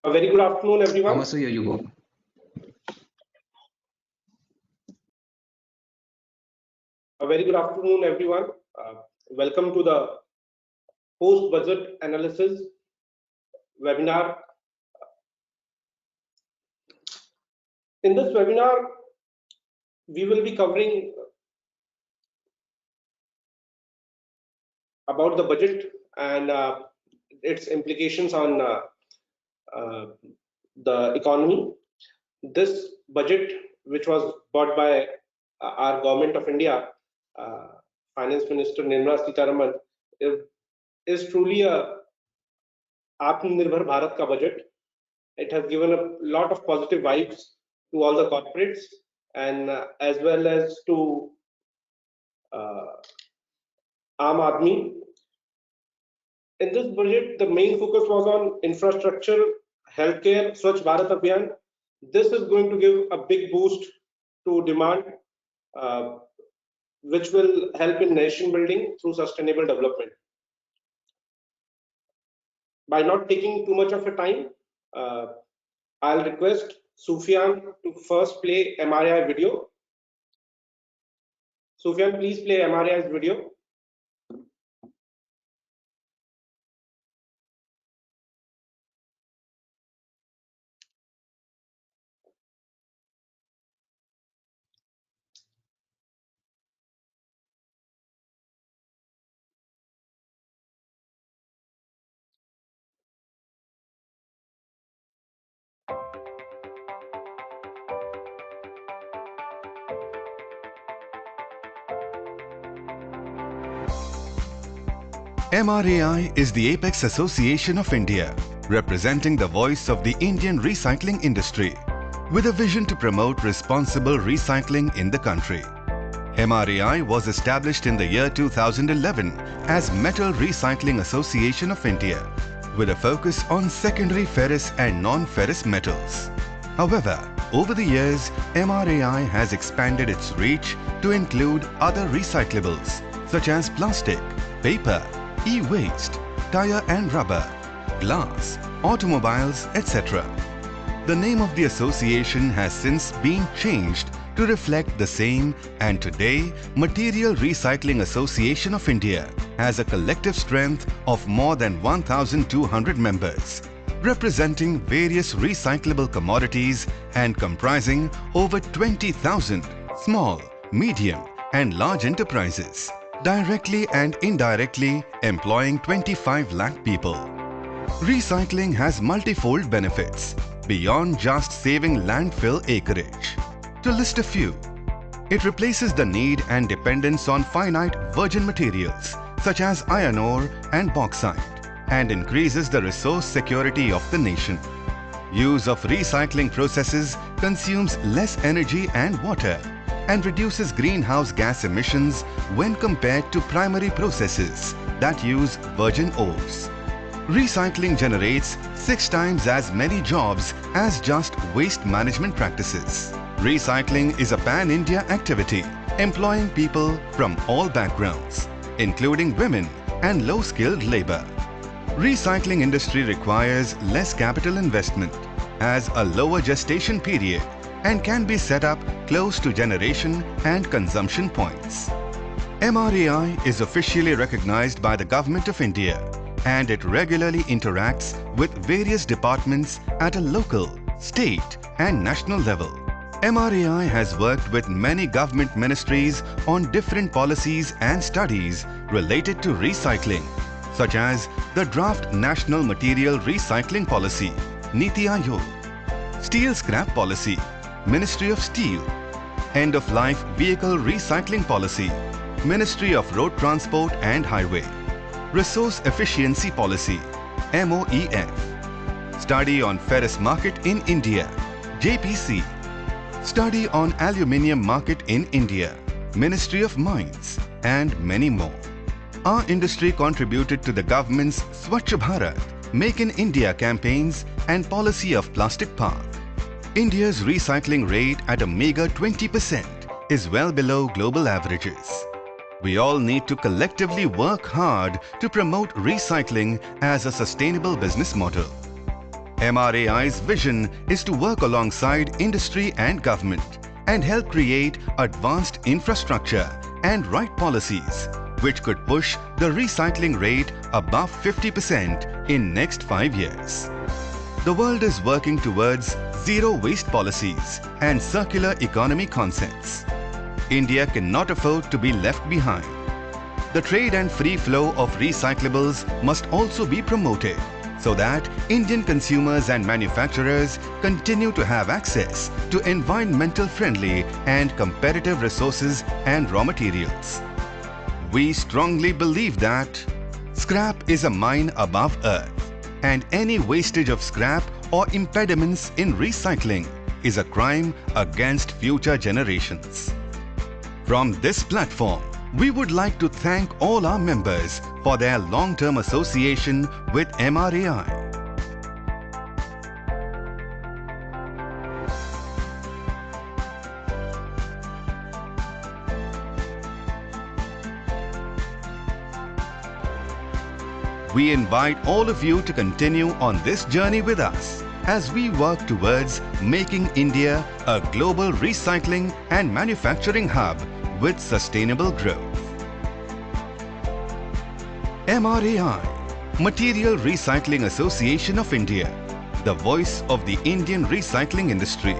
A very good afternoon, everyone. Thomas, here you go. A very good afternoon, everyone. Welcome to the post-budget analysis webinar. In this webinar, we will be covering about the budget and its implications on the economy. This budget, which was brought by our government of India, Finance Minister Nirmala Sitharaman, is truly a Atmanirbhar Bharat ka budget. It has given a lot of positive vibes to all the corporates and as well as to Aam Aadmi. In this budget, the main focus was on infrastructure, healthcare, Swachh Bharat Abhiyan. This is going to give a big boost to demand, which will help in nation building through sustainable development. By not taking too much of a time, I'll request Sufyan to first play MRAI video. Sufyan, please play MRAI's video. MRAI is the apex association of India, representing the voice of the Indian recycling industry, with a vision to promote responsible recycling in the country. MRAI was established in the year 2011 as Metal Recycling Association of India, with a focus on secondary ferrous and non-ferrous metals. However, over the years, MRAI has expanded its reach to include other recyclables such as plastic, paper, e-waste, tire and rubber, glass, automobiles, etc. The name of the association has since been changed to reflect the same, and today Material Recycling Association of India has a collective strength of more than 1,200 members, representing various recyclable commodities and comprising over 20,000 small, medium and large enterprises, directly and indirectly employing 25 lakh people. Recycling has multifold benefits beyond just saving landfill acreage. To list a few, it replaces the need and dependence on finite virgin materials such as iron ore and bauxite and increases the resource security of the nation. Use of recycling processes consumes less energy and water and reduces greenhouse gas emissions when compared to primary processes that use virgin ores. Recycling generates 6 times as many jobs as just waste management practices. Recycling is a pan-India activity employing people from all backgrounds, including women and low-skilled labor. Recycling industry requires less capital investment, has a lower gestation period, and can be set up close to generation and consumption points. MRAI is officially recognized by the Government of India, and it regularly interacts with various departments at a local, state and national level. MRAI has worked with many government ministries on different policies and studies related to recycling, such as the Draft National Material Recycling Policy, Niti Aayog, Steel Scrap Policy, Ministry of Steel, End-of-Life Vehicle Recycling Policy, Ministry of Road Transport and Highway, Resource Efficiency Policy, MOEF, Study on Ferrous Market in India, JPC, Study on Aluminium Market in India, Ministry of Mines, and many more. Our industry contributed to the government's Swachh Bharat, Make in India campaigns and policy of Plastic Park. India's recycling rate at a meager 20% is well below global averages. We all need to collectively work hard to promote recycling as a sustainable business model. MRAI's vision is to work alongside industry and government and help create advanced infrastructure and right policies which could push the recycling rate above 50% in next 5 years. The world is working towards zero waste policies and circular economy concepts. India cannot afford to be left behind. The trade and free flow of recyclables must also be promoted so that Indian consumers and manufacturers continue to have access to environmental friendly and competitive resources and raw materials. We strongly believe that scrap is a mine above earth, and any wastage of scrap or impediments in recycling is a crime against future generations. From this platform, we would like to thank all our members for their long-term association with MRAI. We invite all of you to continue on this journey with us as we work towards making India a global recycling and manufacturing hub with sustainable growth. MRAI, Material Recycling Association of India, the voice of the Indian recycling industry.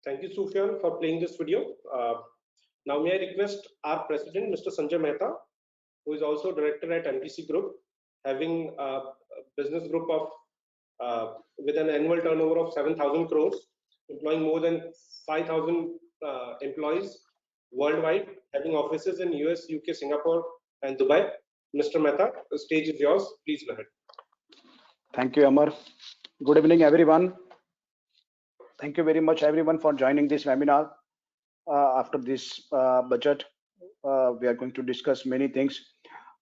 Thank you, Sufyan, for playing this video. Now, may I request our president, Mr. Sanjay Mehta, who is also director at MTC Group, having a business group of with an annual turnover of 7,000 crores, employing more than 5,000 employees worldwide, having offices in US, UK, Singapore, and Dubai. Mr. Mehta, the stage is yours. Please go ahead. Thank you, Amar. Good evening, everyone. Thank you very much, everyone, for joining this webinar. After this budget, we are going to discuss many things,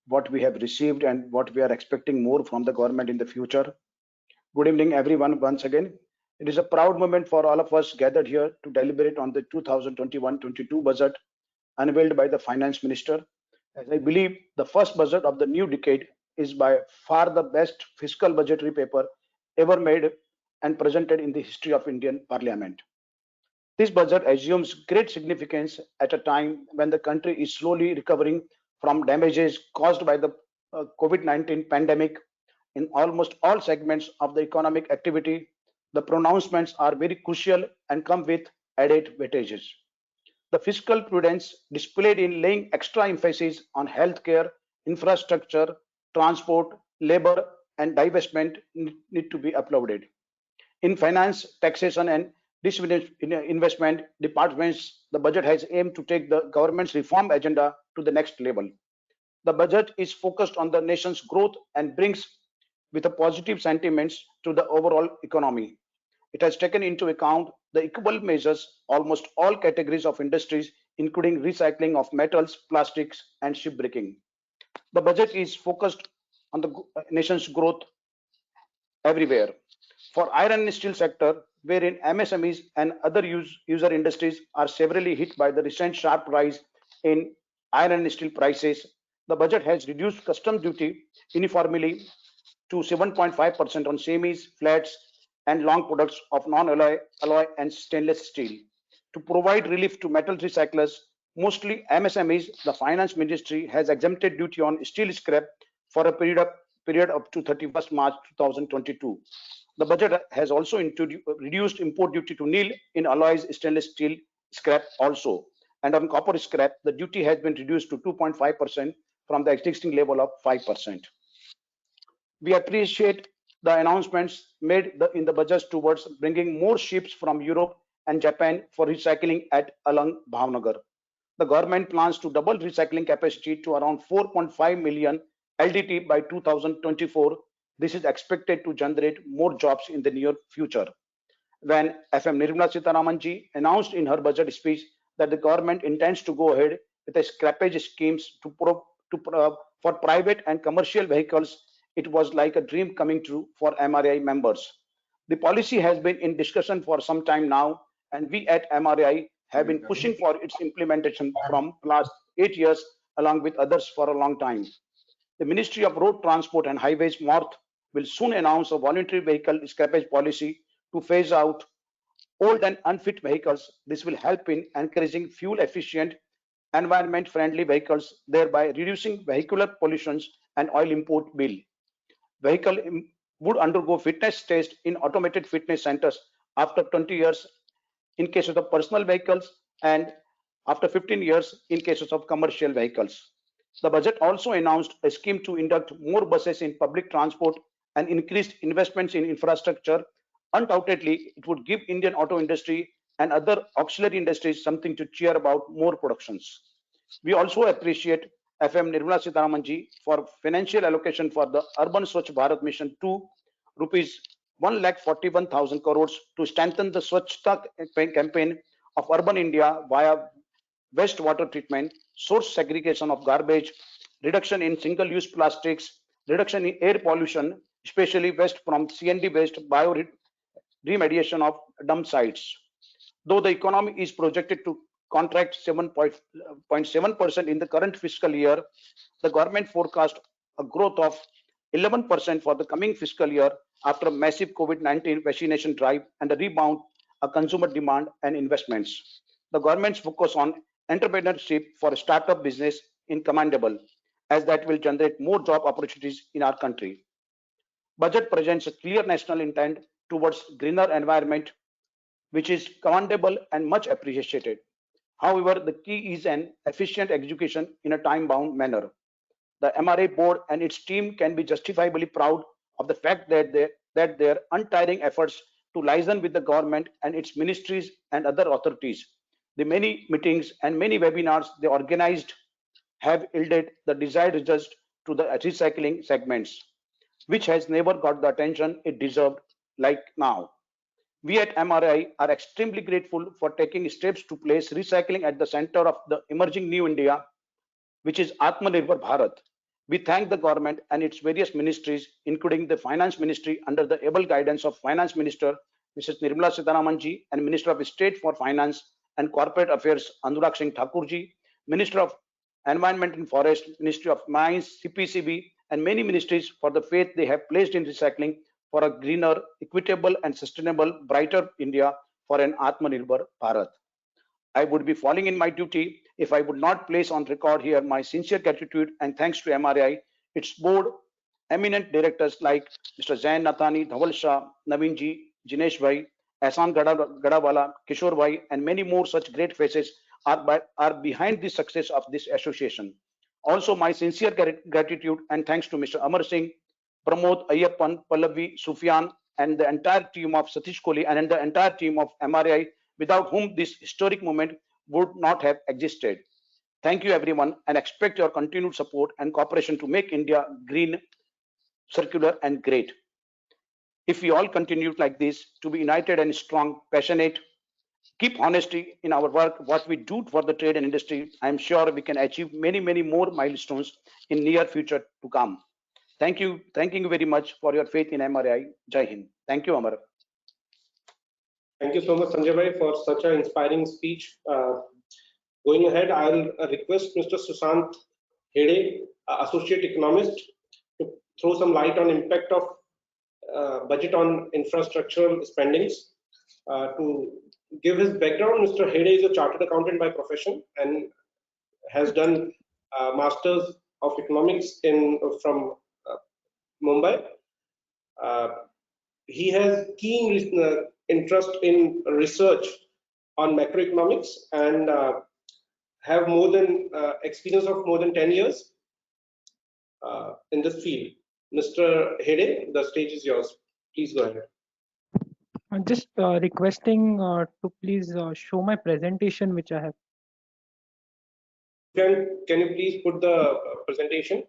what we have received and what we are expecting more from the government in the future. Good evening, everyone, once again. It is a proud moment for all of us gathered here to deliberate on the 2021-22 budget unveiled by the Finance Minister. As I believe the first budget of the new decade is by far the best fiscal budgetary paper ever made and presented in the history of Indian Parliament. This budget assumes great significance at a time when the country is slowly recovering from damages caused by the COVID-19 pandemic in almost all segments of the economic activity. The pronouncements are very crucial and come with added weightages. The fiscal prudence displayed in laying extra emphasis on healthcare, infrastructure, transport, labor, and divestment need to be applauded. In finance, taxation, and investment departments, the budget has aimed to take the government's reform agenda to the next level. The budget is focused on the nation's growth and brings with a positive sentiments to the overall economy. It has taken into account the equal measures almost all categories of industries, including recycling of metals, plastics, and shipbreaking. The budget is focused on the nation's growth everywhere. For iron and steel sector, wherein MSMEs and other user industries are severely hit by the recent sharp rise in iron and steel prices, the budget has reduced customs duty uniformly to 7.5% on semis, flats, and long products of non-alloy and stainless steel. To provide relief to metal recyclers, mostly MSMEs, the Finance Ministry has exempted duty on steel scrap for a period up to 31st March 2022. The budget has also reduced import duty to nil in alloys stainless steel scrap also. And on copper scrap, the duty has been reduced to 2.5% from the existing level of 5%. We appreciate the announcements made in the budget towards bringing more ships from Europe and Japan for recycling at Alang Bhavnagar. The government plans to double recycling capacity to around 4.5 million LDT by 2024. This is expected to generate more jobs in the near future. When FM Nirmala Sitharaman ji announced in her budget speech that the government intends to go ahead with a scrappage schemes for private and commercial vehicles, it was like a dream coming true for MRAI members. The policy has been in discussion for some time now, and we at MRAI have been pushing for its implementation from last 8 years along with others for a long time. The Ministry of Road Transport and Highways MORTH will soon announce a voluntary vehicle scrappage policy to phase out old and unfit vehicles. This will help in encouraging fuel efficient, environment friendly vehicles, thereby reducing vehicular pollutions and oil import bill. Vehicle would undergo fitness test in automated fitness centers after 20 years in cases of personal vehicles and after 15 years in cases of commercial vehicles. The budget also announced a scheme to induct more buses in public transport and increased investments in infrastructure. Undoubtedly, it would give Indian auto industry and other auxiliary industries something to cheer about more productions. We also appreciate FM Nirmala Sitharamanji for financial allocation for the Urban Swachh Bharat Mission to rupees 1,41,000 crores to strengthen the Swachhta campaign of urban India via wastewater treatment, source segregation of garbage, reduction in single-use plastics, reduction in air pollution, especially waste from CND-based bio remediation of dump sites. Though the economy is projected to contract 7.7% in the current fiscal year, the government forecast a growth of 11% for the coming fiscal year after a massive COVID-19 vaccination drive and a rebound of consumer demand and investments. The government's focus on entrepreneurship for a startup business is commendable, as that will generate more job opportunities in our country. Budget presents a clear national intent towards greener environment, which is commendable and much appreciated. However, the key is an efficient execution in a time-bound manner. The MRA board and its team can be justifiably proud of the fact that their untiring efforts to liaison with the government and its ministries and other authorities, the many meetings and many webinars they organized have yielded the desired results to the recycling segments, which has never got the attention it deserved like now. We at MRI are extremely grateful for taking steps to place recycling at the center of the emerging new India, which is Atmanirbhar Bharat. We thank the government and its various ministries, including the Finance Ministry under the able guidance of Finance Minister Mrs. Nirmala Sitharamanji and Minister of State for Finance and Corporate Affairs Anurag Singh Thakurji, Minister of Environment and Forest, Ministry of Mines, CPCB, and many ministries for the faith they have placed in recycling for a greener, equitable, and sustainable, brighter India for an Atmanirbhar Bharat. I would be falling in my duty if I would not place on record here my sincere gratitude and thanks to MRI, its board, eminent directors like Mr. Zain Nathani, Dhawal Shah, Naveen Ji, Jinesh Bhai, Ahsan Gadawala, Kishore Bhai, and many more such great faces are behind the success of this association. Also, my sincere gratitude and thanks to Mr. Amar Singh, Pramod, Ayyappan, Pallavi, Sufyan, and the entire team of Satish Kohli and the entire team of MRI, without whom this historic moment would not have existed. Thank you, everyone, and expect your continued support and cooperation to make India green, circular, and great. If we all continue like this, to be united and strong, passionate, keep honesty in our work, what we do for the trade and industry, I am sure we can achieve many, many more milestones in near future to come. Thank you very much for your faith in MRI. Jai Hind. Thank you, Amar. Thank you so much, Sanjay Bhai, for such an inspiring speech. Going ahead, I'll request Mr. Sushant Hede, Associate Economist, to throw some light on impact of budget on infrastructural spendings. To give his background, Mr. Hede is a chartered accountant by profession and has done Masters of Economics from Mumbai. He has keen interest in research on macroeconomics and have more than experience of more than 10 years in this field. Mr. Hede, the stage is yours. Please go ahead. I'm just requesting to please show my presentation which I have. Can you please put the presentation?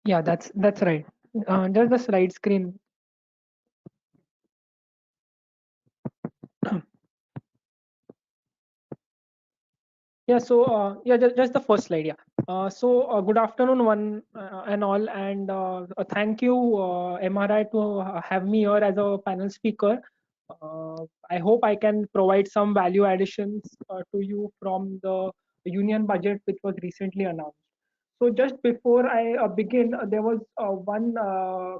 Yeah, that's right. Just the slide screen. Yeah, so yeah, just the first slide. Yeah. Good afternoon, one and all, and thank you, MRI, to have me here as a panel speaker. I hope I can provide some value additions to you from the union budget which was recently announced. So just before I begin, there was one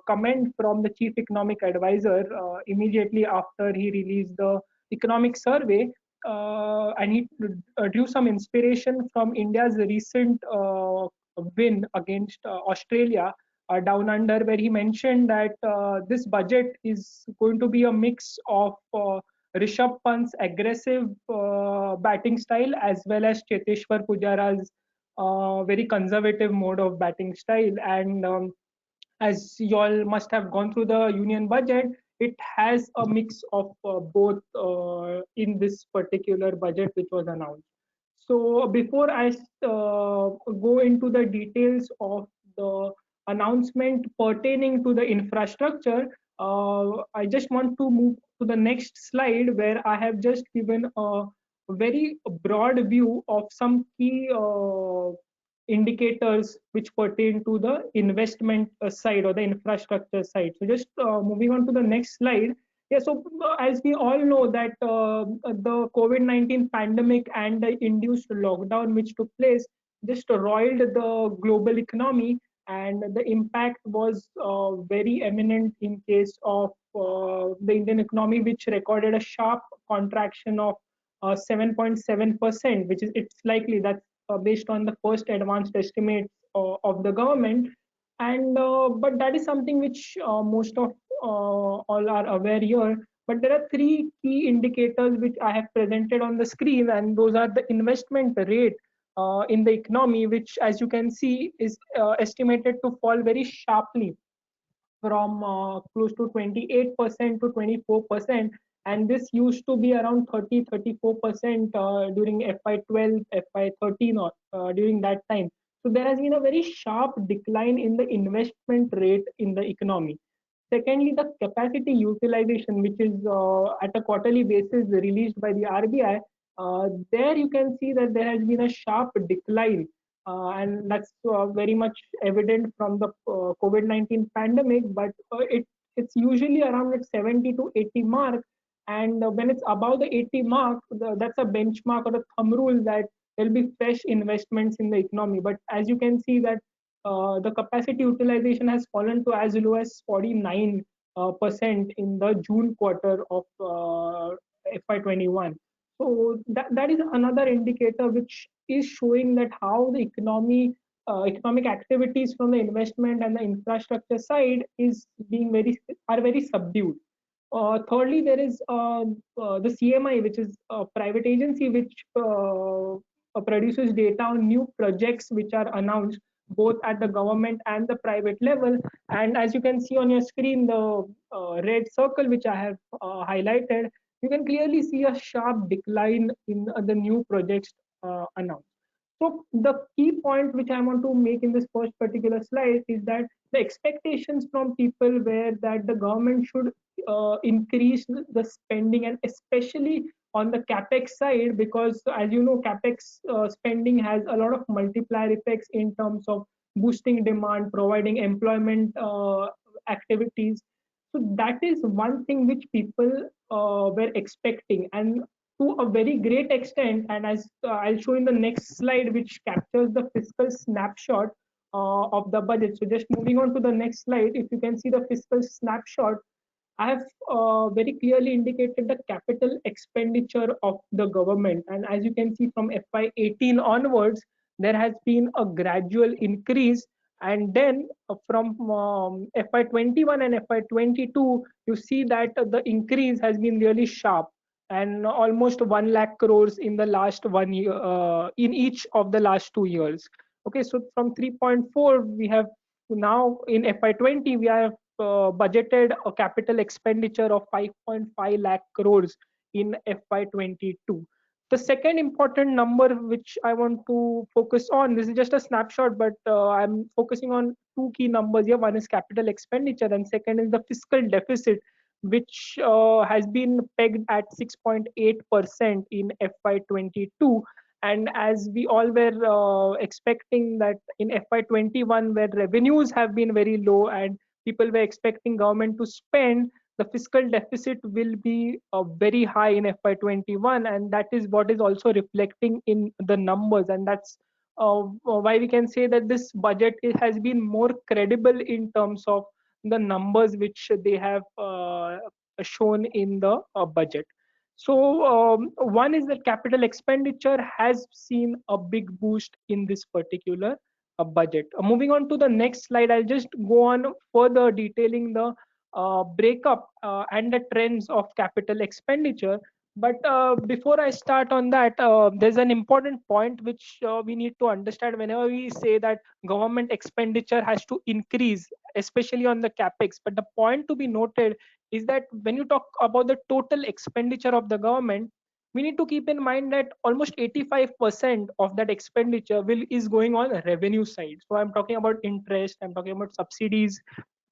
comment from the chief economic advisor immediately after he released the economic survey, and he drew some inspiration from India's recent win against Australia down under, where he mentioned that this budget is going to be a mix of Rishabh Pant's aggressive batting style as well as Cheteshwar Pujara's very conservative mode of batting style. And as you all must have gone through the union budget, it has a mix of both in this particular budget which was announced. So before I go into the details of the announcement pertaining to the infrastructure, I just want to move to the next slide, where I have just given a very broad view of some key indicators which pertain to the investment side or the infrastructure side. So just moving on to the next slide. Yeah, so as we all know that the COVID-19 pandemic and the induced lockdown which took place just roiled the global economy, and the impact was very eminent in case of the Indian economy, which recorded a sharp contraction of 7.7%, which is it's likely that based on the first advanced estimates of the government. And but that is something which most of all are aware here. But there are three key indicators which I have presented on the screen, and those are the investment rate in the economy, which, as you can see, is estimated to fall very sharply from close to 28% to 24%, and this used to be around 30-34% during FY12, FY13, or during that time. So there has been a very sharp decline in the investment rate in the economy. Secondly, the capacity utilization, which is at a quarterly basis released by the RBI, there you can see that there has been a sharp decline, and that's very much evident from the COVID-19 pandemic. But it's usually around at 70 to 80 mark, and when it's above the 80 mark, that's a benchmark or a thumb rule that there'll be fresh investments in the economy. But as you can see that the capacity utilization has fallen to as low as 49% in the June quarter of FY21. So that is another indicator which is showing that how the economic activities from the investment and the infrastructure side is being very subdued. Thirdly, there is the CMI, which is a private agency which produces data on new projects which are announced both at the government and the private level. And as you can see on your screen, the red circle which I have highlighted, you can clearly see a sharp decline in the new projects announced. So the key point which I want to make in this first particular slide is that the expectations from people were that the government should increase the spending, and especially on the capex side, because as you know, capex spending has a lot of multiplier effects in terms of boosting demand, providing employment activities. So that is one thing which people were expecting, and to a very great extent. And as I'll show in the next slide, which captures the fiscal snapshot of the budget. So just moving on to the next slide, if you can see the fiscal snapshot, I have very clearly indicated the capital expenditure of the government. And as you can see from FY18 onwards, there has been a gradual increase. And then from FY21 and FY22, you see that the increase has been really sharp, and almost 1 lakh crores in the last 1 year, in each of the last 2 years. Okay, so from 3.4, we have now in FY20, we have budgeted a capital expenditure of 5.5 lakh crores in FY22. The second important number which I want to focus on, this is just a snapshot, but I'm focusing on two key numbers here. One is capital expenditure, and second is the fiscal deficit, which has been pegged at 6.8% in FY22. And as we all were expecting that in FY21, where revenues have been very low and people were expecting government to spend, the fiscal deficit will be very high in FY21, and that is what is also reflecting in the numbers. And that's why we can say that this budget has been more credible in terms of the numbers which they have shown in the budget. So one is that capital expenditure has seen a big boost in this particular budget. Moving on to the next slide, I'll just go on further detailing the breakup and the trends of capital expenditure. But before I start on that, there's an important point which we need to understand whenever we say that government expenditure has to increase, especially on the capex. But the point to be noted is that when you talk about the total expenditure of the government, we need to keep in mind that almost 85% of that expenditure is going on the revenue side. So I'm talking about interest, I'm talking about subsidies,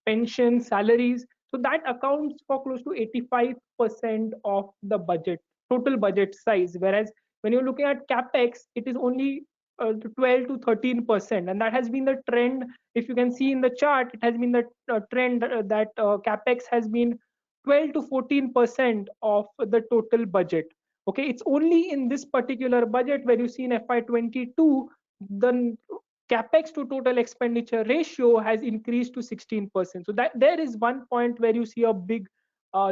pensions, salaries. So that accounts for close to 85% of the budget, total budget size. Whereas when you're looking at capex, it is only 12 to 13%, and that has been the trend. If you can see in the chart, it has been the trend that capex has been 12 to 14% of the total budget. Okay, it's only in this particular budget where you see in FY22 the capex to total expenditure ratio has increased to 16%. So that there is one point where you see a big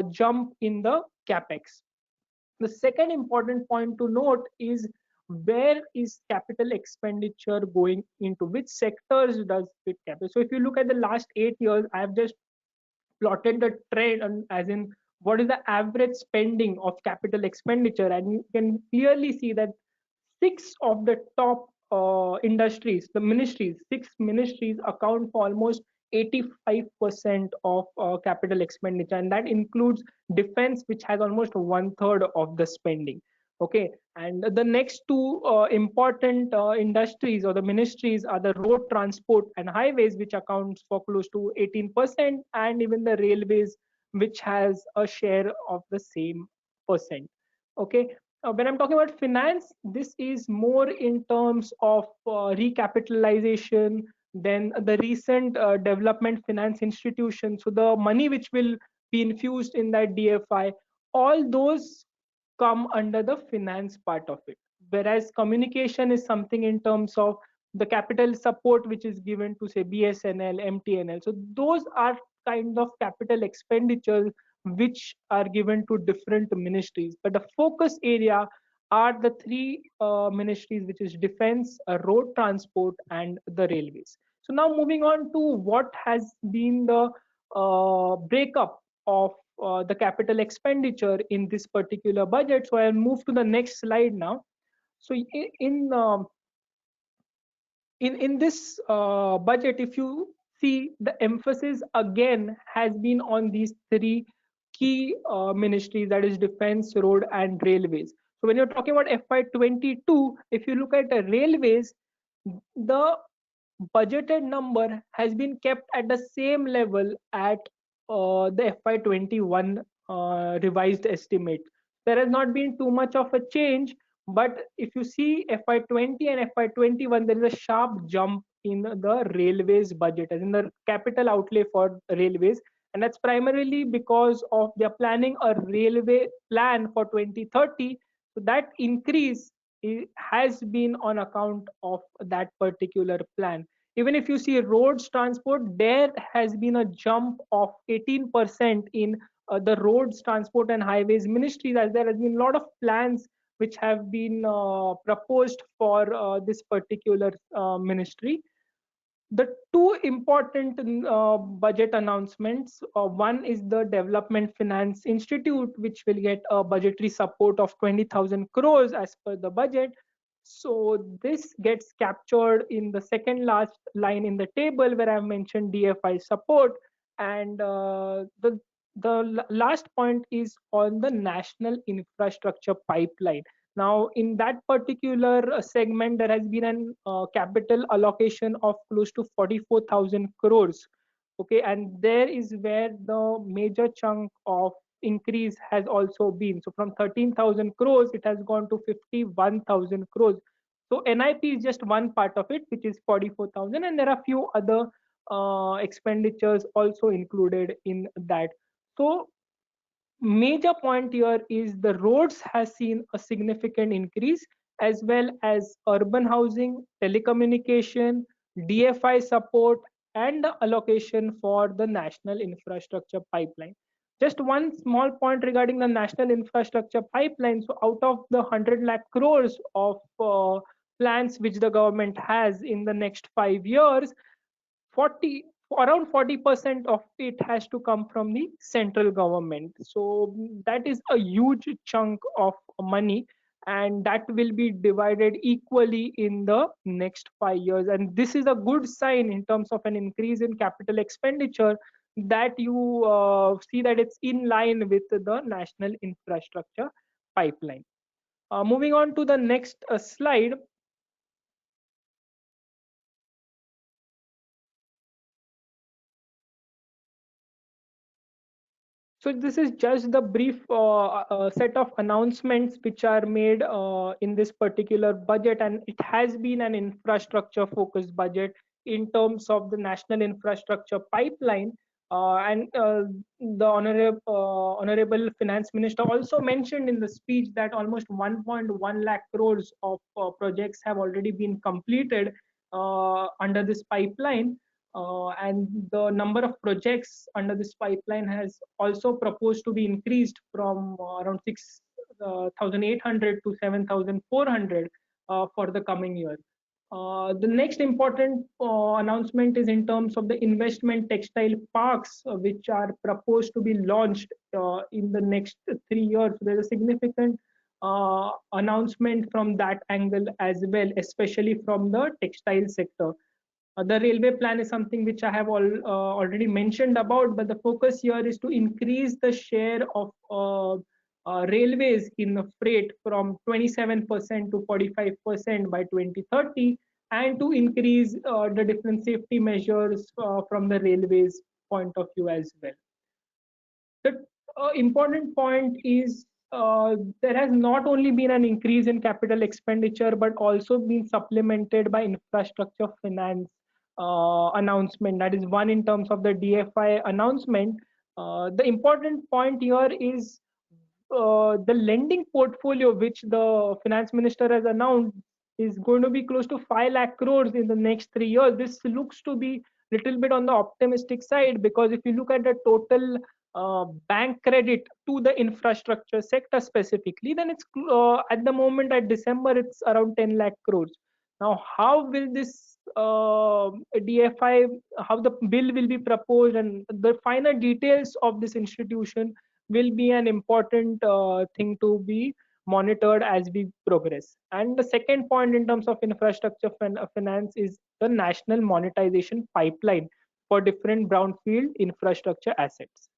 jump in the capex. The second important point to note is where is capital expenditure going into, which sectors does it capital. So if you look at the last 8 years, I have just plotted the trend, as in what is the average spending of capital expenditure, and you can clearly see that 6 of the top industries, the ministries, 6 ministries account for almost 85% of capital expenditure, and that includes defense, which has almost 1/3 of the spending. Okay, and the next two important industries or the ministries are the road transport and highways, which accounts for close to 18%, and even the railways, which has a share of the same percent. Okay, when I'm talking about finance, this is more in terms of recapitalization, then the recent development finance institution. So the money which will be infused in that DFI, all those come under the finance part of it. Whereas communication is something in terms of the capital support which is given to say BSNL, MTNL. So those are kind of capital expenditures which are given to different ministries. But the focus area are the three ministries, which is defense, road transport, and the railways. So now moving on to what has been the breakup of the capital expenditure in this particular budget. So I'll move to the next slide now. So in this budget, if you see, the emphasis again has been on these three key ministries, that is defense, road, and railways. So when you're talking about FY22, if you look at the railways, the budgeted number has been kept at the same level at the FY21 revised estimate. There has not been too much of a change, but if you see FY20 and FY21, there is a sharp jump in the railways budget, as in the capital outlay for railways, and that's primarily because of their planning a railway plan for 2030. So that increase has been on account of that particular plan. Even if you see roads transport, there has been a jump of 18% in the roads transport and highways ministries, as there has been a lot of plans which have been proposed for this particular ministry. The two important budget announcements, one is the Development Finance Institute, which will get a budgetary support of 20,000 crores as per the budget. So this gets captured in the second last line in the table where I've mentioned DFI support. And the last point is on the national infrastructure pipeline. Now, in that particular segment, there has been an capital allocation of close to 44,000 crores. Okay, and there is where the major chunk of increase has also been. So from 13,000 crores, it has gone to 51,000 crores. So NIP is just one part of it, which is 44,000, and there are few other expenditures also included in that. So major point here is the roads has seen a significant increase, as well as urban housing, telecommunication, DFI support, and the allocation for the national infrastructure pipeline. Just one small point regarding the national infrastructure pipeline. So out of the 100 lakh crores of plans which the government has in the next 5 years, 40 around 40% of it has to come from the central government. So that is a huge chunk of money, and that will be divided equally in the next 5 years. And this is a good sign in terms of an increase in capital expenditure, that you see that it's in line with the national infrastructure pipeline. Moving on to the next slide. So this is just the brief set of announcements which are made in this particular budget, and it has been an infrastructure focused budget in terms of the national infrastructure pipeline. And the honorable finance minister also mentioned in the speech that almost 1.1 lakh crores of projects have already been completed under this pipeline. And the number of projects under this pipeline has also proposed to be increased from around 6,800 to 7,400 for the coming year. The next important announcement is in terms of the investment textile parks, which are proposed to be launched in the next 3 years. There's a significant announcement from that angle as well, especially from the textile sector. The railway plan is something which I have already mentioned about, but the focus here is to increase the share of railways in the freight from 27% to 45% by 2030, and to increase the different safety measures from the railways point of view as well. The important point is there has not only been an increase in capital expenditure, but also been supplemented by infrastructure finance announcement. That is one in terms of the DFI announcement. The important point here is the lending portfolio which the finance minister has announced is going to be close to 5 lakh crores in the next 3 years. This looks to be a little bit on the optimistic side, because if you look at the total bank credit to the infrastructure sector specifically, then it's at the moment at December it's around 10 lakh crores. Now, how will this DFI, how the bill will be proposed, and the finer details of this institution will be an important thing to be monitored as we progress. And the second point in terms of infrastructure finance is the national monetization pipeline for different brownfield infrastructure assets.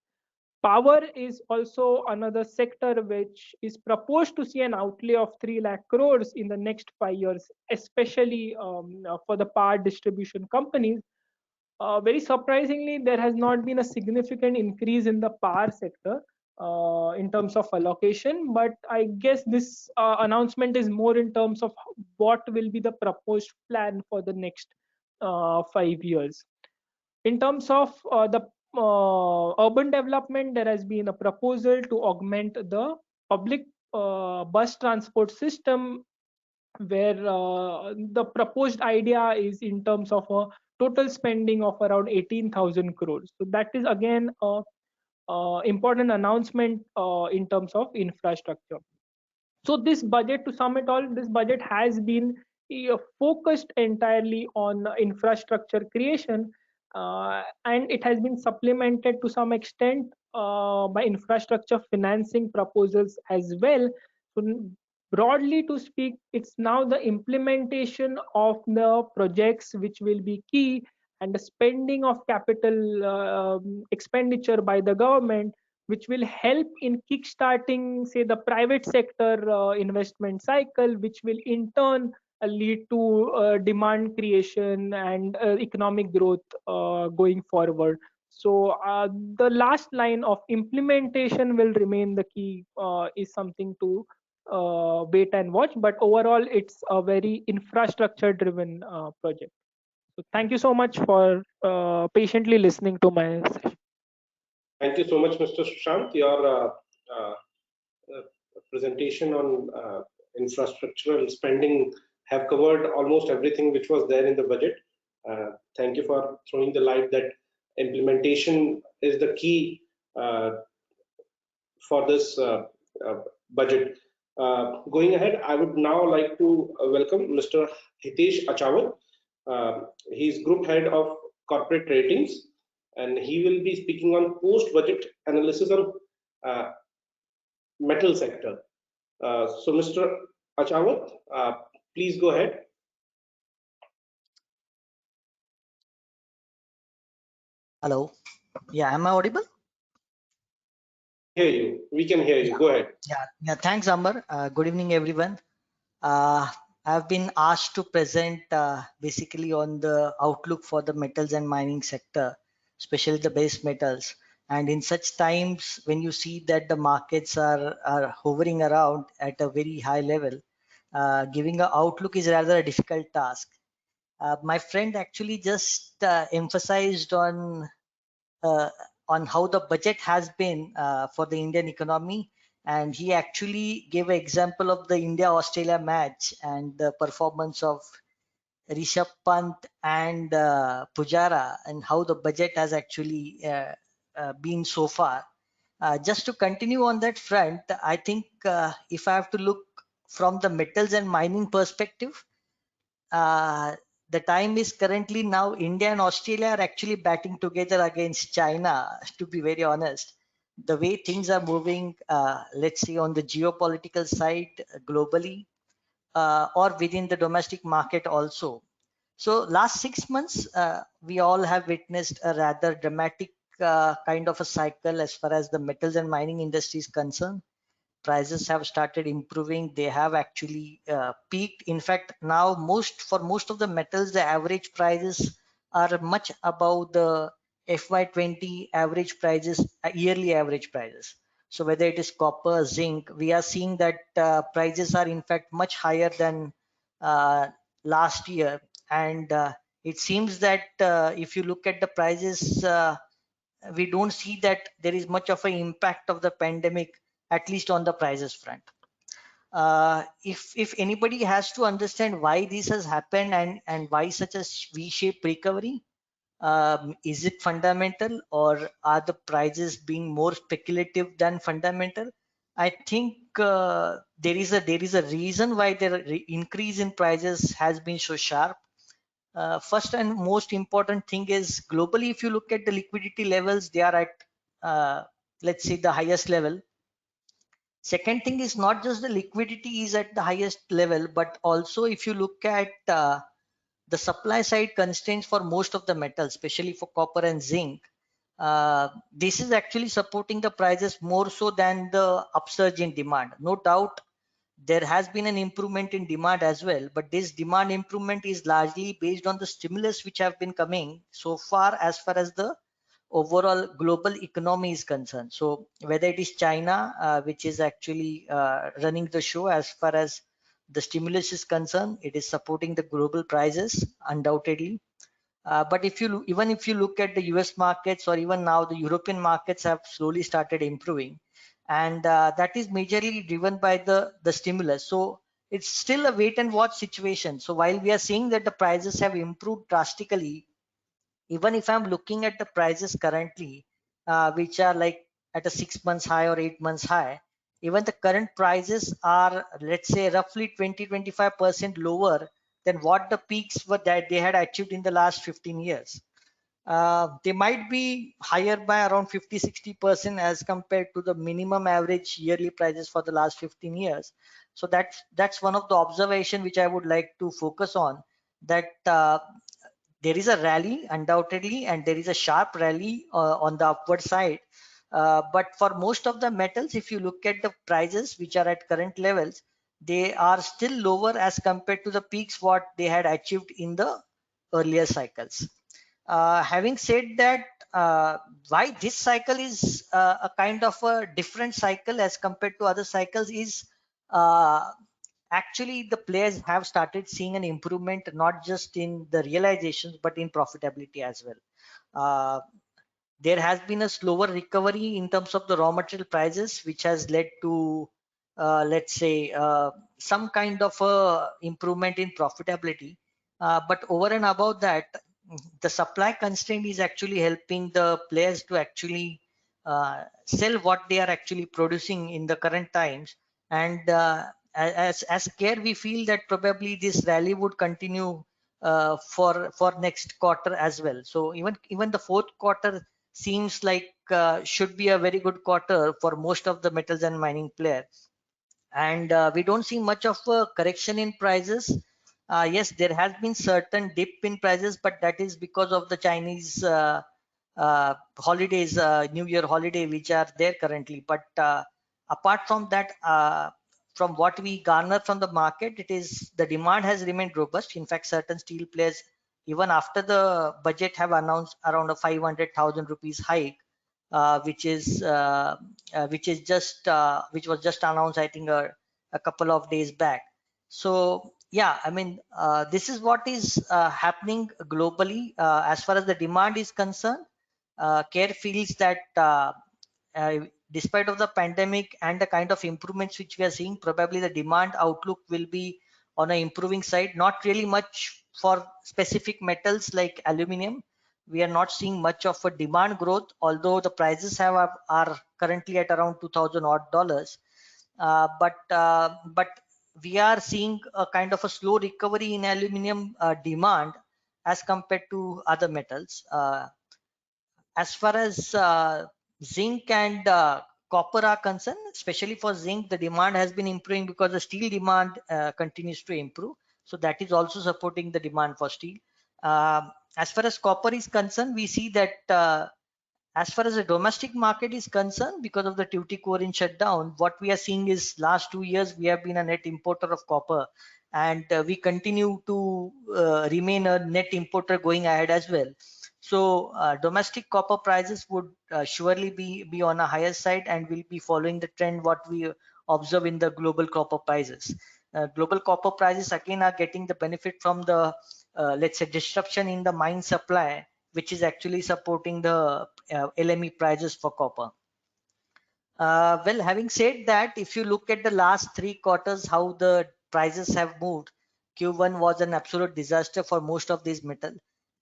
Power is also another sector which is proposed to see an outlay of 3 lakh crores in the next 5 years, especially for the power distribution companies. Very surprisingly, there has not been a significant increase in the power sector in terms of allocation, but I guess this announcement is more in terms of what will be the proposed plan for the next 5 years. In terms of the urban development, there has been a proposal to augment the public bus transport system, where the proposed idea is in terms of a total spending of around 18,000 crores. So that is again a important announcement in terms of infrastructure. So this budget, to sum it all, this budget has been focused entirely on infrastructure creation, and it has been supplemented to some extent by infrastructure financing proposals as well. So broadly to speak, it's now the implementation of the projects which will be key, and the spending of capital expenditure by the government which will help in kickstarting, say, the private sector investment cycle, which will in turn lead to demand creation and economic growth going forward. So the last line of implementation will remain the key, is something to wait and watch. But overall, it's a very infrastructure driven project. So thank you so much for patiently listening to my session. Thank you so much, Mr. Sushant. Your presentation on infrastructural spending have covered almost everything which was there in the budget. Thank you for throwing the light that implementation is the key for this budget. Going ahead, I would now like to welcome Mr. Hitesh Achawat. He's Group Head of Corporate Ratings, and he will be speaking on post-budget analysis on metal sector. So, Mr. Achawat, please go ahead. Hello. Yeah, am I audible? Hear you. We can hear you. Yeah. Go ahead. Yeah. Thanks, Amber. Good evening, everyone. I've been asked to present basically on the outlook for the metals and mining sector, especially the base metals. And in such times, when you see that the markets are hovering around at a very high level, giving an outlook is rather a difficult task. My friend actually just emphasized on how the budget has been for the Indian economy, and he actually gave an example of the India-Australia match and the performance of Rishabh Pant and Pujara, and how the budget has actually been so far. Just to continue on that front, I think if I have to look from the metals and mining perspective, the time is currently now India and Australia are actually batting together against China, to be very honest. The way things are moving, let's say on the geopolitical side globally, or within the domestic market also. So last 6 months, we all have witnessed a rather dramatic kind of a cycle as far as the metals and mining industry is concerned. Prices have started improving. They have actually peaked. In fact, now for most of the metals, the average prices are much above the FY20 average prices, yearly average prices. So whether it is copper, zinc, we are seeing that prices are in fact much higher than last year. And it seems that if you look at the prices, we don't see that there is much of an impact of the pandemic, at least on the prices front. If anybody has to understand why this has happened and why such a V-shaped recovery, is it fundamental or are the prices being more speculative than fundamental? I think there is a reason why the increase in prices has been so sharp. First and most important thing is globally, if you look at the liquidity levels, they are at let's say the highest level. Second thing is not just the liquidity is at the highest level, but also if you look at the supply side constraints for most of the metals, especially for copper and zinc, this is actually supporting the prices more so than the upsurge in demand. No doubt there has been an improvement in demand as well, but this demand improvement is largely based on the stimulus which have been coming so far as the overall global economy is concerned. So whether it is China, which is actually running the show as far as the stimulus is concerned, it is supporting the global prices undoubtedly. But even if you look at the US markets, or even now the European markets have slowly started improving, and that is majorly driven by the stimulus. So it's still a wait and watch situation. So while we are seeing that the prices have improved drastically, even if I'm looking at the prices currently, which are like at a 6 months high or 8 months high, even the current prices are, let's say, roughly 20-25% lower than what the peaks were that they had achieved in the last 15 years. They might be higher by around 50-60% as compared to the minimum average yearly prices for the last 15 years. So that's one of the observation which I would like to focus on, that there is a rally undoubtedly, and there is a sharp rally on the upward side. But for most of the metals, if you look at the prices which are at current levels, they are still lower as compared to the peaks what they had achieved in the earlier cycles. Having said that, why this cycle is a kind of a different cycle as compared to other cycles is actually the players have started seeing an improvement not just in the realizations but in profitability as well. There has been a slower recovery in terms of the raw material prices, which has led to let's say some kind of a improvement in profitability. But over and above that, the supply constraint is actually helping the players to actually sell what they are actually producing in the current times. And as care, we feel that probably this rally would continue for next quarter as well. So even the fourth quarter seems like should be a very good quarter for most of the metals and mining players. And we don't see much of a correction in prices. Yes, there has been certain dip in prices, but that is because of the Chinese holidays, New Year holiday, which are there currently. But apart from that, from what we garner from the market, it is the demand has remained robust. In fact, certain steel players, even after the budget, have announced around a 500,000 rupees hike, which was just announced, I think, a couple of days back. So yeah, I mean, this is what is happening globally as far as the demand is concerned. CARE feels that despite of the pandemic and the kind of improvements which we are seeing, probably the demand outlook will be on an improving side. Not really much for specific metals like aluminium. We are not seeing much of a demand growth, although the prices are currently at around $2,000 odd. But we are seeing a kind of a slow recovery in aluminium demand as compared to other metals. As far as zinc and copper are concerned, especially for zinc, the demand has been improving because the steel demand continues to improve. So that is also supporting the demand for steel. As far as copper is concerned, we see that as far as the domestic market is concerned, because of the Tuticorin shutdown, what we are seeing is last 2 years we have been a net importer of copper, and we continue to remain a net importer going ahead as well. So domestic copper prices would surely be on a higher side and will be following the trend what we observe in the global copper prices. Global copper prices again are getting the benefit from the let's say disruption in the mine supply, which is actually supporting the LME prices for copper. Well, having said that, if you look at the last 3 quarters, how the prices have moved, Q1 was an absolute disaster for most of these metals.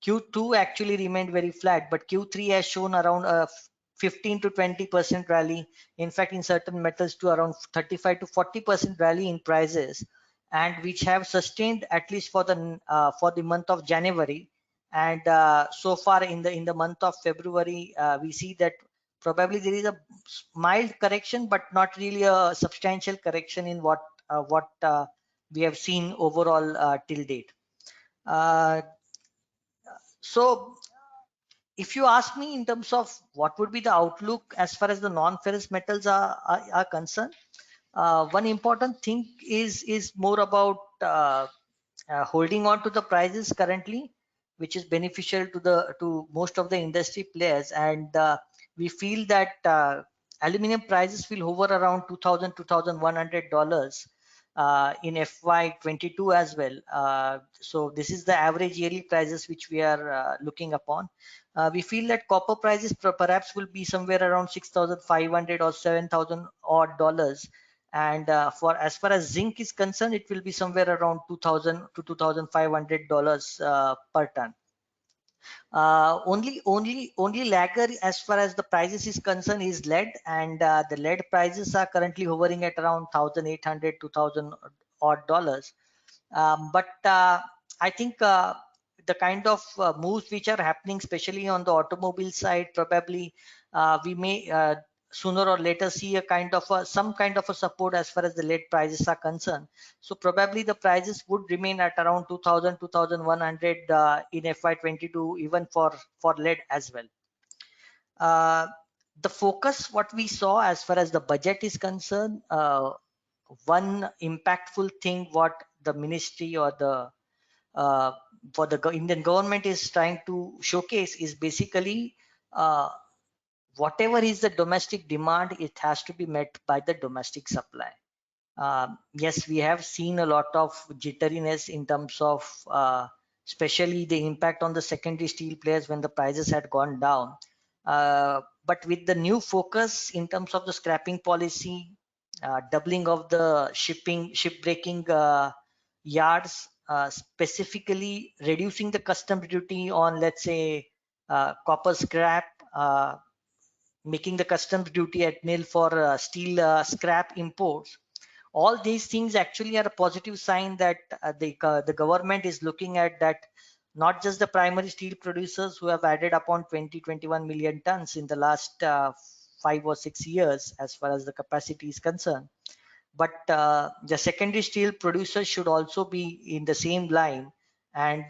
Q2 actually remained very flat, but Q3 has shown around a 15 to 20% rally. In fact, in certain metals to around 35 to 40% rally in prices, and which have sustained at least for the month of January. And so far in the month of February, we see that probably there is a mild correction, but not really a substantial correction in what we have seen overall till date. So if you ask me in terms of what would be the outlook as far as the non-ferrous metals are concerned, one important thing is more about holding on to the prices currently, which is beneficial to most of the industry players. And we feel that aluminum prices will hover around $2,000 to $2,100 in FY22 as well. So this is the average yearly prices which we are looking upon. We feel that copper prices perhaps will be somewhere around 6,500 or 7,000 odd dollars. And for as far as zinc is concerned, it will be somewhere around $2,000 to $2,500 per ton. Only lagger as far as the prices is concerned is lead, and the lead prices are currently hovering at around 1,800 to 2,000 odd dollars. But I think the kind of moves which are happening, especially on the automobile side, probably we may sooner or later see a kind of some kind of a support as far as the lead prices are concerned. So probably the prices would remain at around 2,000 2,100 in FY22 even for lead as well. the focus, what we saw as far as the budget is concerned, one impactful thing what the ministry or the for the Indian government is trying to showcase is basically whatever is the domestic demand, it has to be met by the domestic supply. Yes, we have seen a lot of jitteriness in terms of especially the impact on the secondary steel players when the prices had gone down. But with the new focus in terms of the scrapping policy, doubling of the shipbreaking yards, specifically reducing the custom duty on, let's say, copper scrap, making the customs duty at nil for steel scrap imports. All these things actually are a positive sign that the government is looking at that, not just the primary steel producers who have added upon 20-21 million tons in the last 5 or 6 years as far as the capacity is concerned, but the secondary steel producers should also be in the same line. And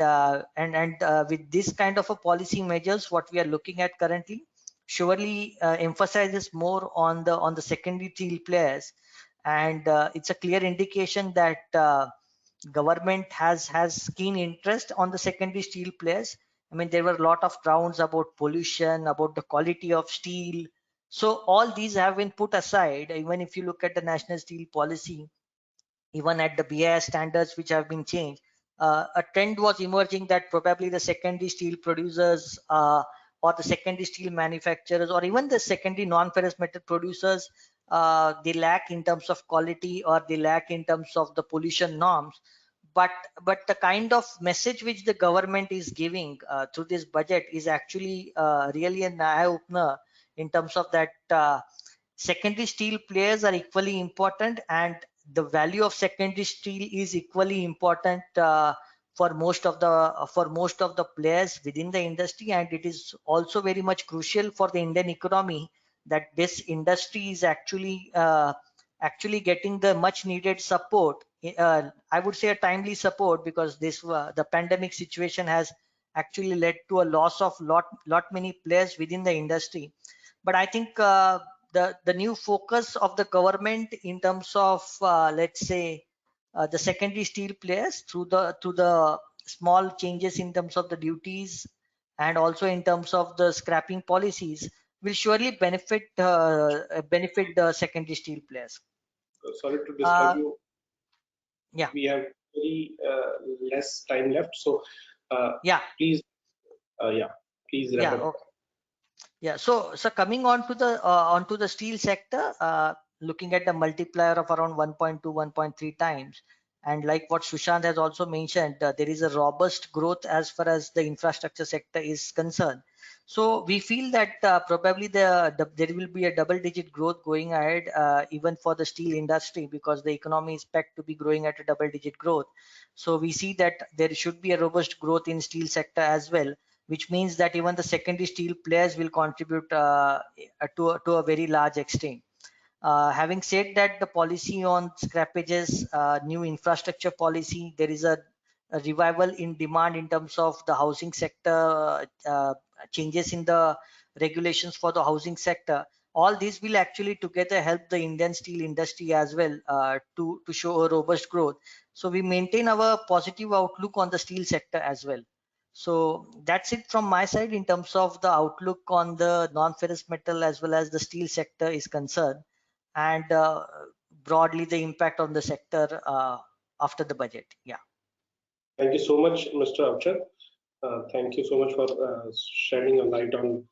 with this kind of a policy measures, what we are looking at currently surely emphasizes more on the secondary steel players, and it's a clear indication that government has keen interest on the secondary steel players. I mean, there were a lot of rounds about pollution, about the quality of steel. So all these have been put aside. Even if you look at the national steel policy, even at the BIS standards which have been changed, a trend was emerging that probably the secondary steel producers or the secondary steel manufacturers or even the secondary non-ferrous metal producers, they lack in terms of quality or they lack in terms of the pollution norms. But the kind of message which the government is giving through this budget is actually really an eye-opener in terms of that secondary steel players are equally important, and the value of secondary steel is equally important for most of the players within the industry. And it is also very much crucial for the Indian economy that this industry is actually getting the much needed support. I would say a timely support, because this the pandemic situation has actually led to a loss of lot many players within the industry. But I think the new focus of the government in terms of let's say the secondary steel players through the small changes in terms of the duties and also in terms of the scrapping policies will surely benefit the secondary steel players. Sorry to disturb you. Yeah, We have very less time left, so yeah, please, please wrap yeah, up. okay. Yeah, so coming on to the steel sector, looking at the multiplier of around 1.2 1.3 times, and like what Sushant has also mentioned, there is a robust growth as far as the infrastructure sector is concerned. So we feel that probably there will be a double-digit growth going ahead, even for the steel industry, because the economy is pegged to be growing at a double-digit growth. So we see that there should be a robust growth in steel sector as well, which means that even the secondary steel players will contribute to a very large extent. Having said that, the policy on scrappages, new infrastructure policy, there is a revival in demand in terms of the housing sector, changes in the regulations for the housing sector. All these will actually together help the Indian steel industry as well to show a robust growth. So we maintain our positive outlook on the steel sector as well. So that's it from my side in terms of the outlook on the non-ferrous metal as well as the steel sector is concerned, and broadly the impact on the sector after the budget. Yeah. Thank you so much, Mr. Avchar. Thank you so much for shedding a light on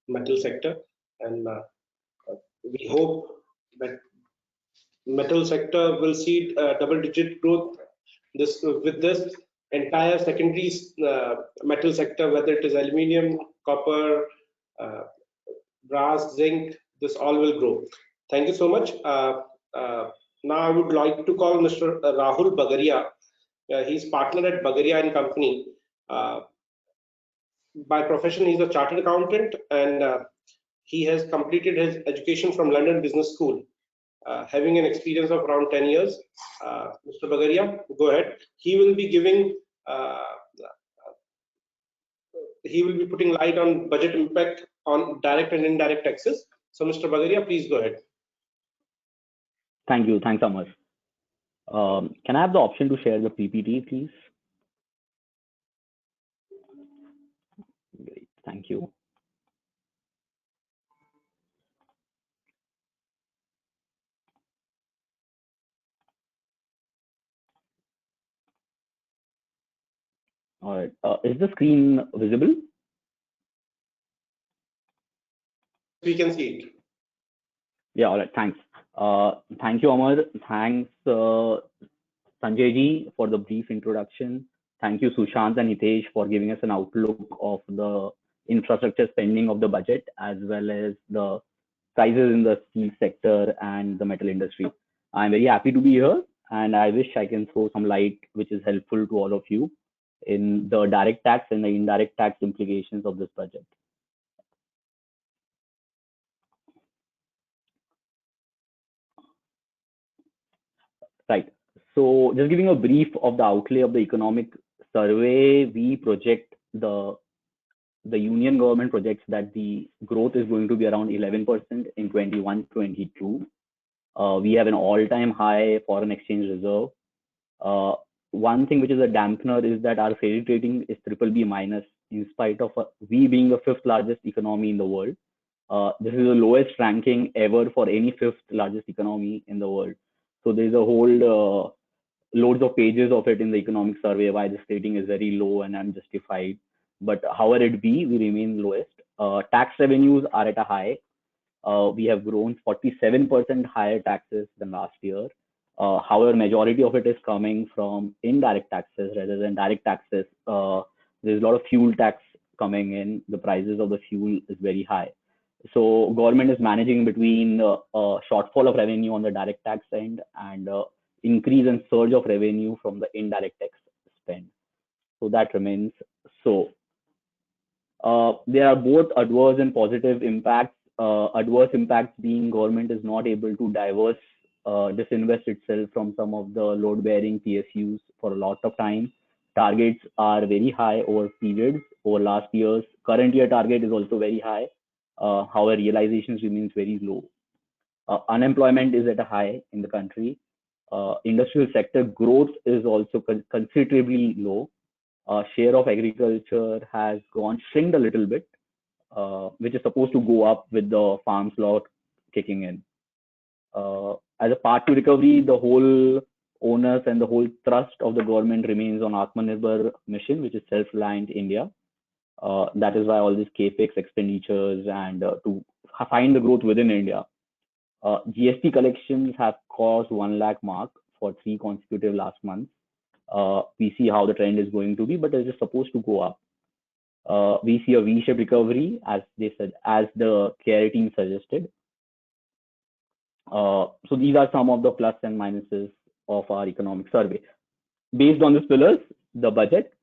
metal sector, and we hope that metal sector will see double-digit growth with this entire secondary metal sector, whether it is aluminium, copper, brass, zinc. This all will grow. Thank you so much. Now I would like to call Mr. Rahul Bagaria. He's partner at Bagaria and Company. By profession, he's a chartered accountant, and he has completed his education from London Business School, having an experience of around 10 years. Mr. Bagaria, go ahead. He will be giving, he will be putting light on budget impact on direct and indirect taxes. So Mr. Bagaria, please go ahead. Thank you. Thanks, Amar. Can I have the option to share the PPT, please? Great. Thank you. All right. Is the screen visible? We can see it. Yeah. All right. Thanks. Thank you, Amar. Thanks, Sanjay ji, for the brief introduction. Thank you, Sushant and Hitesh, for giving us an outlook of the infrastructure spending of the budget, as well as the prices in the steel sector and the metal industry. I'm very happy to be here, and I wish I can throw some light which is helpful to all of you in the direct tax and the indirect tax implications of this budget. Right. So just giving a brief of the outlay of the economic survey, we project the union government projects that the growth is going to be around 11% in 21-22. We have an all-time high foreign exchange reserve. One thing which is a dampener is that our credit rating is BBB minus, in spite of we being the fifth largest economy in the world. This is the lowest ranking ever for any fifth largest economy in the world. So there's a whole loads of pages of it in the economic survey why this rating is very low and unjustified. But however it be, we remain lowest. Tax revenues are at a high. We have grown 47% higher taxes than last year. However, majority of it is coming from indirect taxes rather than direct taxes. There's a lot of fuel tax coming in. The prices of the fuel is very high. So government is managing between a shortfall of revenue on the direct tax end and increase and surge of revenue from the indirect tax spend. So that remains so. There are both adverse and positive impacts. Adverse impacts being government is not able to disinvest itself from some of the load-bearing PSUs for a lot of time. Targets are very high over periods, over last years. Current year target is also very high. However, realizations remains very low. Unemployment is at a high in the country. Industrial sector growth is also considerably low. Share of agriculture has shrinked a little bit, which is supposed to go up with the farms law kicking in. As a part to recovery, the whole onus and the whole thrust of the government remains on Atmanirbhar mission, which is self-reliant India. That is why all these capex expenditures and to find the growth within India. GST collections have crossed 1 lakh mark for 3 consecutive last months. We see how the trend is going to be, but it is supposed to go up. We see a V-shaped recovery, as they said, as the care team suggested. So these are some of the plus and minuses of our economic survey. Based on these pillars, the budget,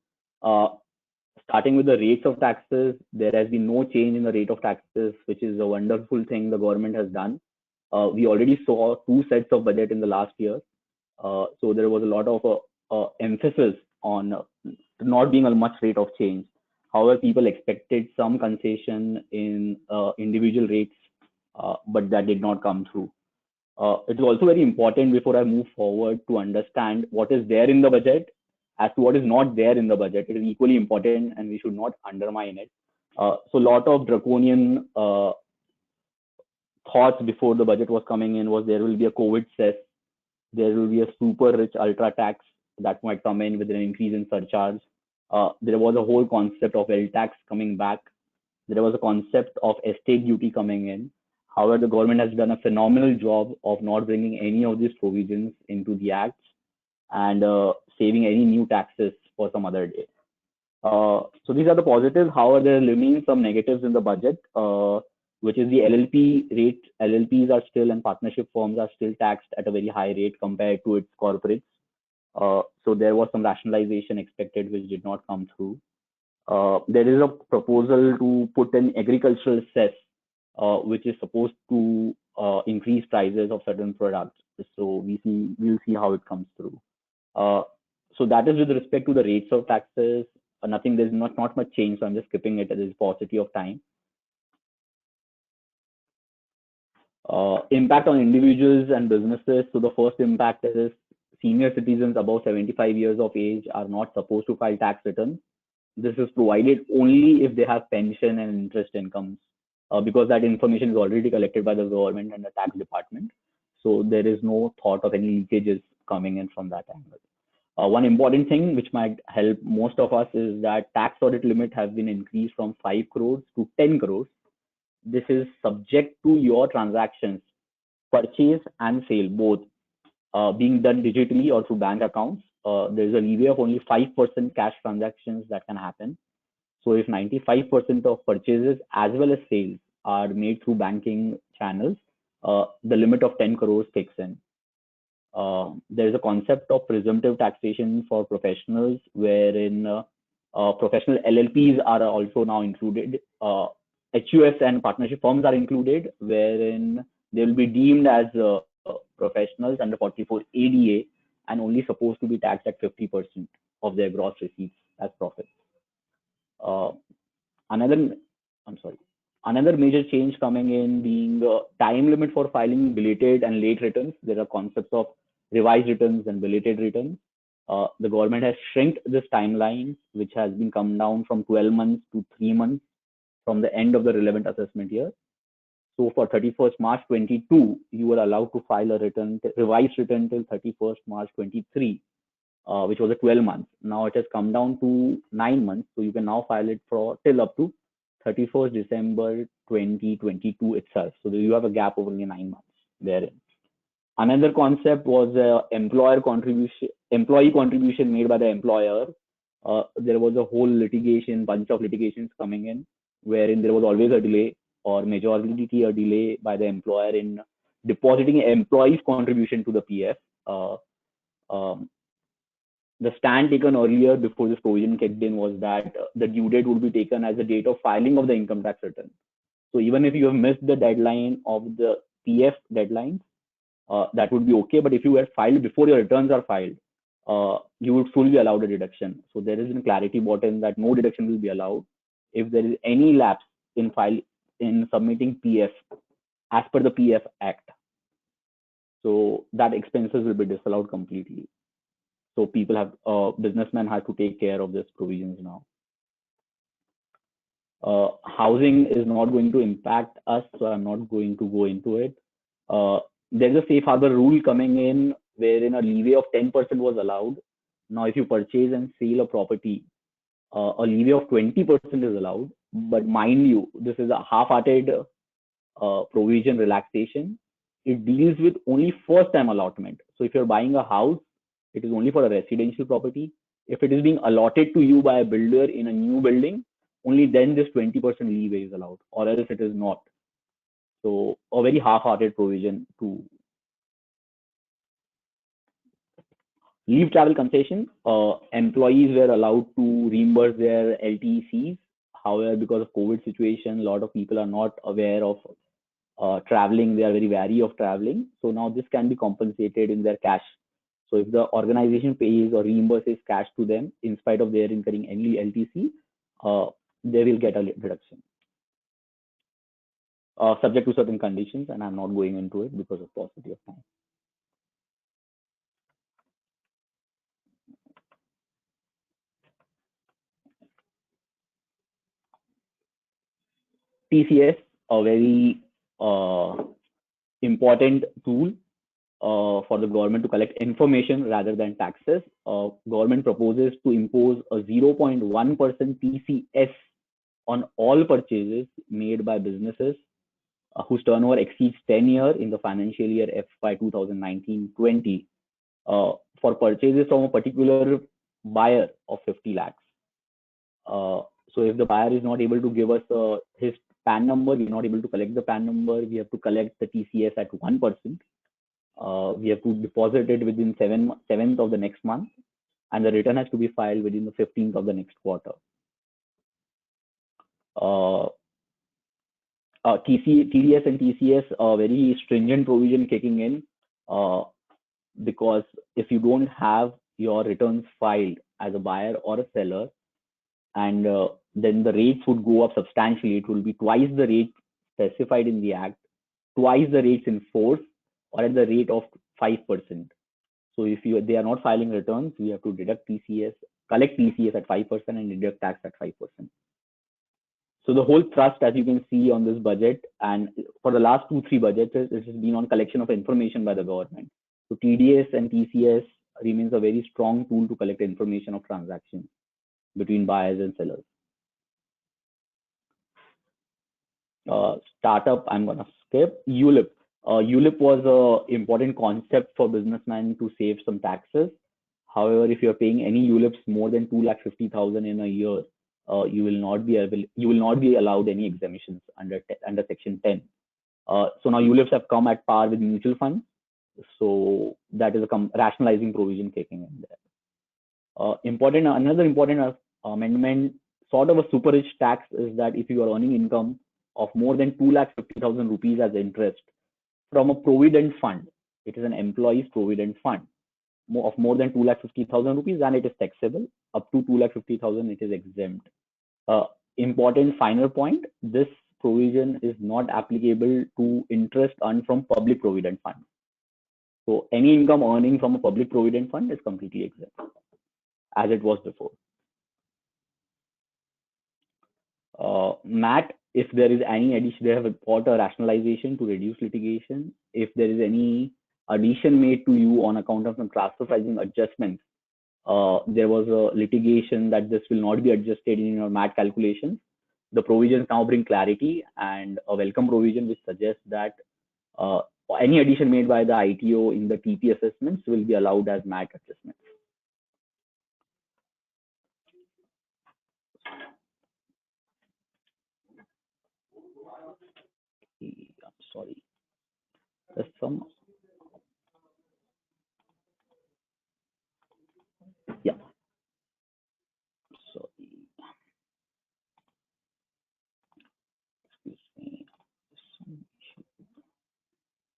starting with the rates of taxes, there has been no change in the rate of taxes, which is a wonderful thing the government has done. We already saw 2 sets of budget in the last year. So there was a lot of emphasis on not being a much rate of change. However, people expected some concession in individual rates, but that did not come through. It is also very important before I move forward to understand what is there in the budget as to what is not there in the budget. It is equally important and we should not undermine it. So a lot of draconian thoughts before the budget was coming in was there will be a COVID cess, there will be a super rich ultra tax that might come in with an increase in surcharge. There was a whole concept of L tax coming back. There was a concept of estate duty coming in. However, the government has done a phenomenal job of not bringing any of these provisions into the acts and saving any new taxes for some other day. So these are the positives. However, there remain some negatives in the budget, which is the LLP rate. LLPs are still and partnership firms are still taxed at a very high rate compared to its corporates. So there was some rationalization expected, which did not come through. There is a proposal to put an agricultural cess, which is supposed to increase prices of certain products. So we'll see how it comes through. So that is with respect to the rates of taxes. There's not much change, so I'm just skipping it as a paucity of time. Impact on individuals and businesses. So the first impact is senior citizens above 75 years of age are not supposed to file tax returns. This is provided only if they have pension and interest incomes, because that information is already collected by the government and the tax department. So there is no thought of any leakages coming in from that angle. One important thing which might help most of us is that tax audit limit has been increased from 5 crores to 10 crores. This is subject to your transactions, purchase and sale, both being done digitally or through bank accounts. There's a leeway of only 5% cash transactions that can happen. So if 95% of purchases as well as sales are made through banking channels, the limit of 10 crores kicks in. There's a concept of presumptive taxation for professionals, wherein professional LLPs are also now included. HUFs and partnership firms are included, wherein they will be deemed as professionals under 44 ADA and only supposed to be taxed at 50% of their gross receipts as profits. Another major change coming in being time limit for filing belated and late returns. There are concepts of revised returns and belated returns. The government has shrinked this timeline, which has been come down from 12 months to 3 months from the end of the relevant assessment year. So for 31st March 22, you were allowed to file a revised return till 31st March 23, which was a 12 months. Now it has come down to 9 months. So you can now file it for till up to 31st December 2022 itself. So you have a gap of only 9 months therein. Another concept was employee contribution made by the employer. There was a whole bunch of litigations coming in, wherein there was always a delay or majority a delay by the employer in depositing employees' contribution to the PF. The stand taken earlier before this provision kicked in was that the due date would be taken as the date of filing of the income tax return. So even if you have missed the deadline of the PF deadlines, that would be okay. But if you had filed before your returns are filed, you would still be allowed a deduction. So there is a clarity brought in that no deduction will be allowed if there is any lapse in submitting PF as per the PF Act. So that expenses will be disallowed completely. So businessmen have to take care of this provisions now. Housing is not going to impact us, so I'm not going to go into it. There's a safe harbor rule coming in wherein a leeway of 10% was allowed. Now, if you purchase and sell a property, a leeway of 20% is allowed. But mind you, this is a half-hearted provision relaxation. It deals with only first-time allotment. So if you're buying a house, it is only for a residential property. If it is being allotted to you by a builder in a new building, only then this 20% leeway is allowed, or else it is not. So a very half-hearted provision to leave travel concession. Employees were allowed to reimburse their LTCs. However, because of COVID situation, a lot of people are not aware of traveling. They are very wary of traveling. So now this can be compensated in their cash. So if the organization pays or reimburses cash to them, in spite of their incurring any LTC, they will get a deduction. Subject to certain conditions, and I'm not going into it because of paucity of time. TCS, a very important tool for the government to collect information rather than taxes. Government proposes to impose a 0.1% TCS on all purchases made by businesses whose turnover exceeds 10 years in the financial year FY 2019-20 for purchases from a particular buyer of 50 lakhs. So if the buyer is not able to give us his PAN number, we're not able to collect the PAN number, we have to collect the TCS at 1%. We have to deposit it within 7th of the next month, and the return has to be filed within the 15th of the next quarter. TDS and TCS, a very stringent provision kicking in, because if you don't have your returns filed as a buyer or a seller, and then the rates would go up substantially. It will be twice the rate specified in the Act. twice the rates in force or at the rate of 5%. So if they are not filing returns, we have to deduct TCS, collect TCS at 5% and deduct tax at 5%. So the whole thrust, as you can see on this budget, and for the last 2-3 budgets, it has been on collection of information by the government. So TDS and TCS remains a very strong tool to collect information of transactions between buyers and sellers. Startup, I'm gonna skip. ULIP. ULIP was an important concept for businessmen to save some taxes. However, if you're paying any ULIPs more than 2,50,000 in a year, you will not be allowed any exemptions under Section 10. So now ULIPs have come at par with mutual funds. So that is a rationalizing provision kicking in there. Another important amendment, sort of a super rich tax, is that if you are earning income of more than 2,50,000 rupees as interest from a provident fund, it is an employee's provident fund, of more than 2,50,000 rupees, and it is taxable. Up to 2,50,000, it is exempt. Important final point, this provision is not applicable to interest earned from public provident fund. So any income earning from a public provident fund is completely exempt, as it was before. MAT, if there is any addition, they have brought a rationalization to reduce litigation. If there is any addition made to you on account of some transfer pricing adjustments, there was a litigation that this will not be adjusted in your MAT calculations. The provisions now bring clarity and a welcome provision which suggests that any addition made by the ITO in the TP assessments will be allowed as MAT adjustments. I'm sorry. There's some. Yeah. Sorry. Excuse me.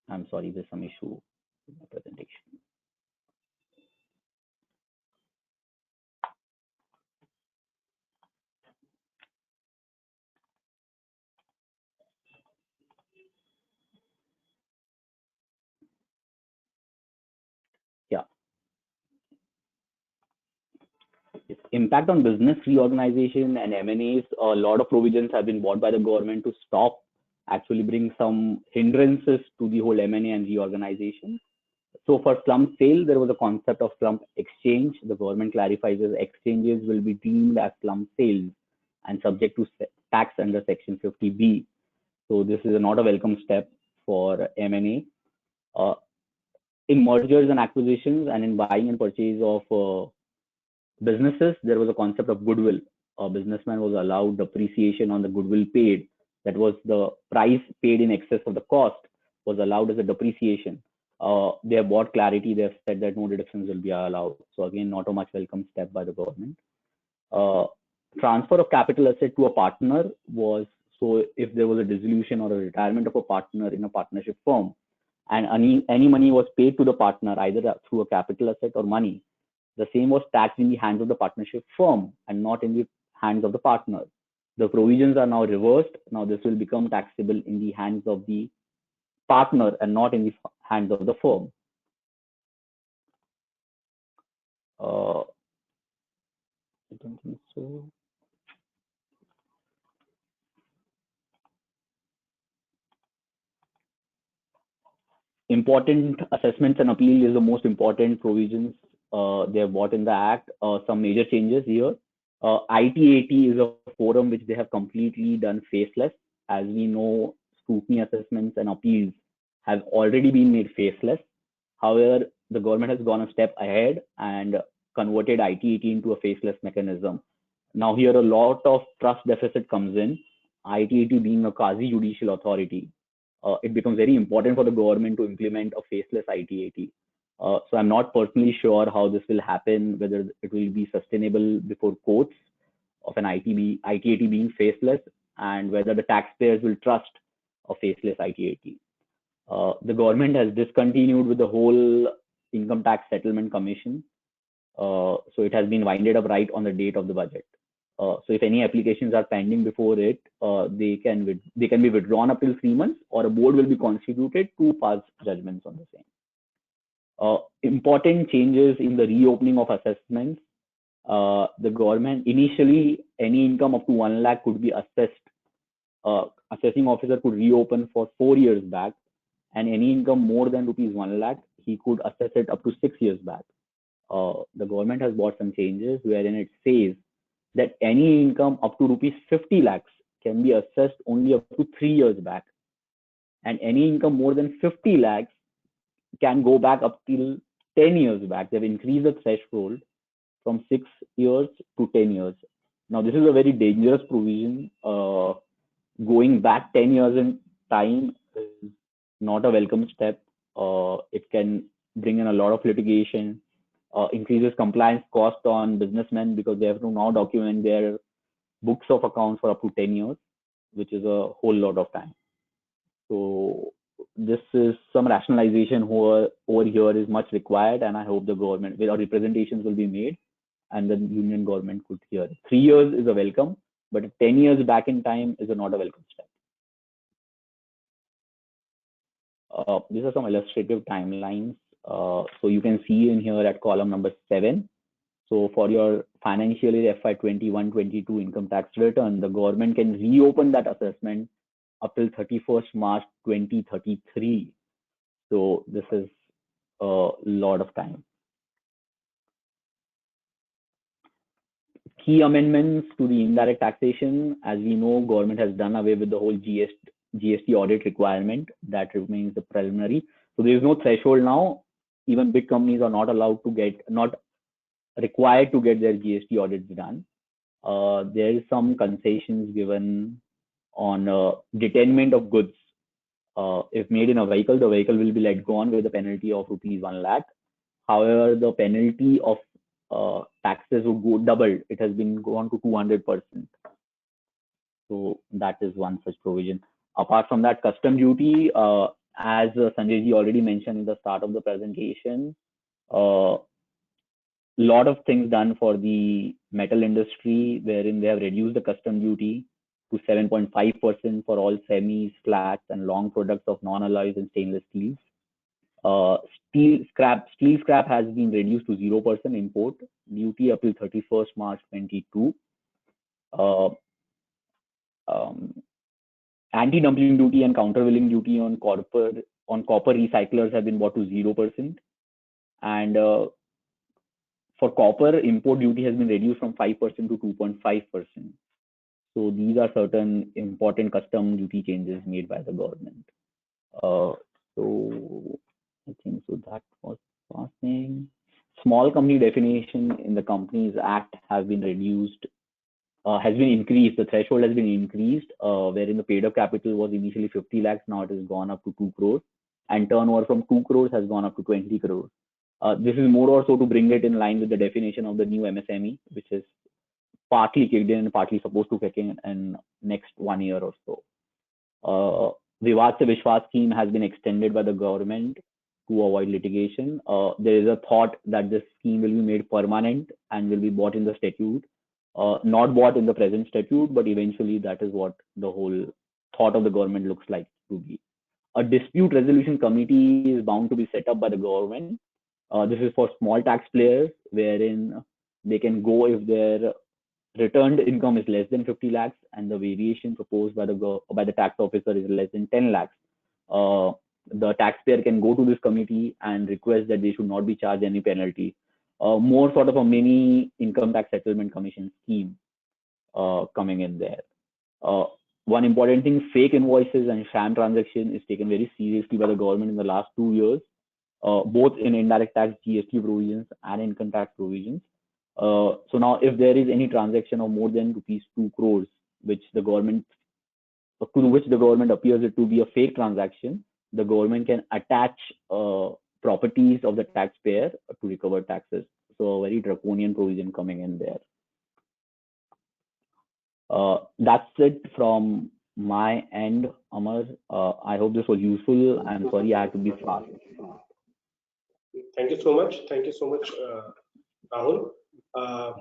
I'm sorry, there's some issue with the presentation. Yeah. Impact on business reorganization and M&As. A lot of provisions have been brought by the government to stop, actually bring some hindrances to the whole M&A and reorganization. So for slump sale, there was a concept of slump exchange. The government clarifies that exchanges will be deemed as slump sales and subject to tax under Section 50B. So this is not a welcome step for M&A. In mergers and acquisitions and in buying and purchase of businesses, there was a concept of goodwill. A businessman was allowed depreciation on the goodwill paid. That was the price paid in excess of the cost was allowed as a depreciation. They have brought clarity. They have said that no deductions will be allowed. So again, not a much welcome step by the government. Transfer of capital asset to a partner was, so if there was a dissolution or a retirement of a partner in a partnership firm, and any money was paid to the partner either through a capital asset or money, the same was taxed in the hands of the partnership firm and not in the hands of the partner. The provisions are now reversed. Now this will become taxable in the hands of the partner and not in the hands of the firm. I don't think so. Important assessments and appeal is the most important provisions they have brought in the act. Some major changes here. ITAT is a forum which they have completely done faceless. As we know, scrutiny assessments and appeals have already been made faceless. However, the government has gone a step ahead and converted ITAT into a faceless mechanism. Now here a lot of trust deficit comes in. ITAT being a quasi judicial authority, it becomes very important for the government to implement a faceless ITAT. So I'm not personally sure how this will happen, whether it will be sustainable before courts of an ITAT being faceless, and whether the taxpayers will trust a faceless ITAT. The government has discontinued with the whole income tax settlement commission. So it has been winded up right on the date of the budget. So if any applications are pending before it, they can be withdrawn up till 3 months, or a board will be constituted to pass judgments on the same. Important changes in the reopening of assessments. The government, initially any income up to 1 lakh could be assessed. Assessing officer could reopen for 4 years back, and any income more than rupees 1 lakh, he could assess it up to 6 years back. The government has brought some changes wherein it says that any income up to rupees 50 lakhs can be assessed only up to 3 years back, and any income more than 50 lakhs can go back up till 10 years back. They've increased the threshold from 6 years to 10 years. Now, this is a very dangerous provision. Going back 10 years in time is not a welcome step. It can bring in a lot of litigation, increases compliance cost on businessmen because they have to now document their books of accounts for up to 10 years, which is a whole lot of time. So this is some rationalization over here is much required, and I hope the government or representations will be made and the union government could hear it. 3 years is a welcome, but 10 years back in time is not a welcome step. These are some illustrative timelines. So you can see in here at column number 7. So for your financial year FY 21-22 income tax return, the government can reopen that assessment up till 31st March 2033. So this is a lot of time. Key amendments to the indirect taxation. As we know, government has done away with the whole GST audit requirement. That remains the preliminary. So there is no threshold now. Even big companies are not allowed to not required to get their GST audits done. There is some concessions given on detainment of goods. If made in a vehicle, the vehicle will be let go on with a penalty of rupees 1 lakh. However, the penalty of taxes would go doubled. It has been gone to 200%. So that is one such provision. Apart from that, custom duty, as Sanjay ji already mentioned in the start of the presentation, lot of things done for the metal industry, wherein they have reduced the custom duty to 7.5% for all semis, flats, and long products of non-alloys and stainless steels. Steel scrap has been reduced to 0% import duty up till 31st March 22. Anti-dumping duty and countervailing duty on copper recyclers have been brought to 0%. And for copper, import duty has been reduced from 5% to 2.5%. So these are certain important custom duty changes made by the government. So I think so that was passing. Small company definition in the Companies Act has been reduced, has been increased. The threshold has been increased, wherein the paid up capital was initially 50 lakhs, now it has gone up to 2 crores, and turnover from 2 crores has gone up to 20 crores. This is more or so to bring it in line with the definition of the new MSME, which is partly kicked in and partly supposed to kick in next 1 year or so. Vivad Se Vishwas scheme has been extended by the government to avoid litigation. There is a thought that this scheme will be made permanent and will be brought in the statute. Not brought in the present statute, but eventually that is what the whole thought of the government looks like to be. A dispute resolution committee is bound to be set up by the government. This is for small taxpayers, wherein they can go if their returned income is less than 50 lakhs and the variation proposed by the tax officer is less than 10 lakhs. The taxpayer can go to this committee and request that they should not be charged any penalty. More sort of a mini income tax settlement commission scheme coming in there. One important thing, fake invoices and sham transaction is taken very seriously by the government in the last 2 years, both in indirect tax GST provisions and income tax provisions. So now if there is any transaction of more than rupees 2 crores, which the government appears it to be a fake transaction, the government can attach properties of the taxpayer to recover taxes. So a very draconian provision coming in there. That's it from my end, Amar. I hope this was useful. I'm sorry I had to be fast. Thank you so much. Thank you so much, Rahul.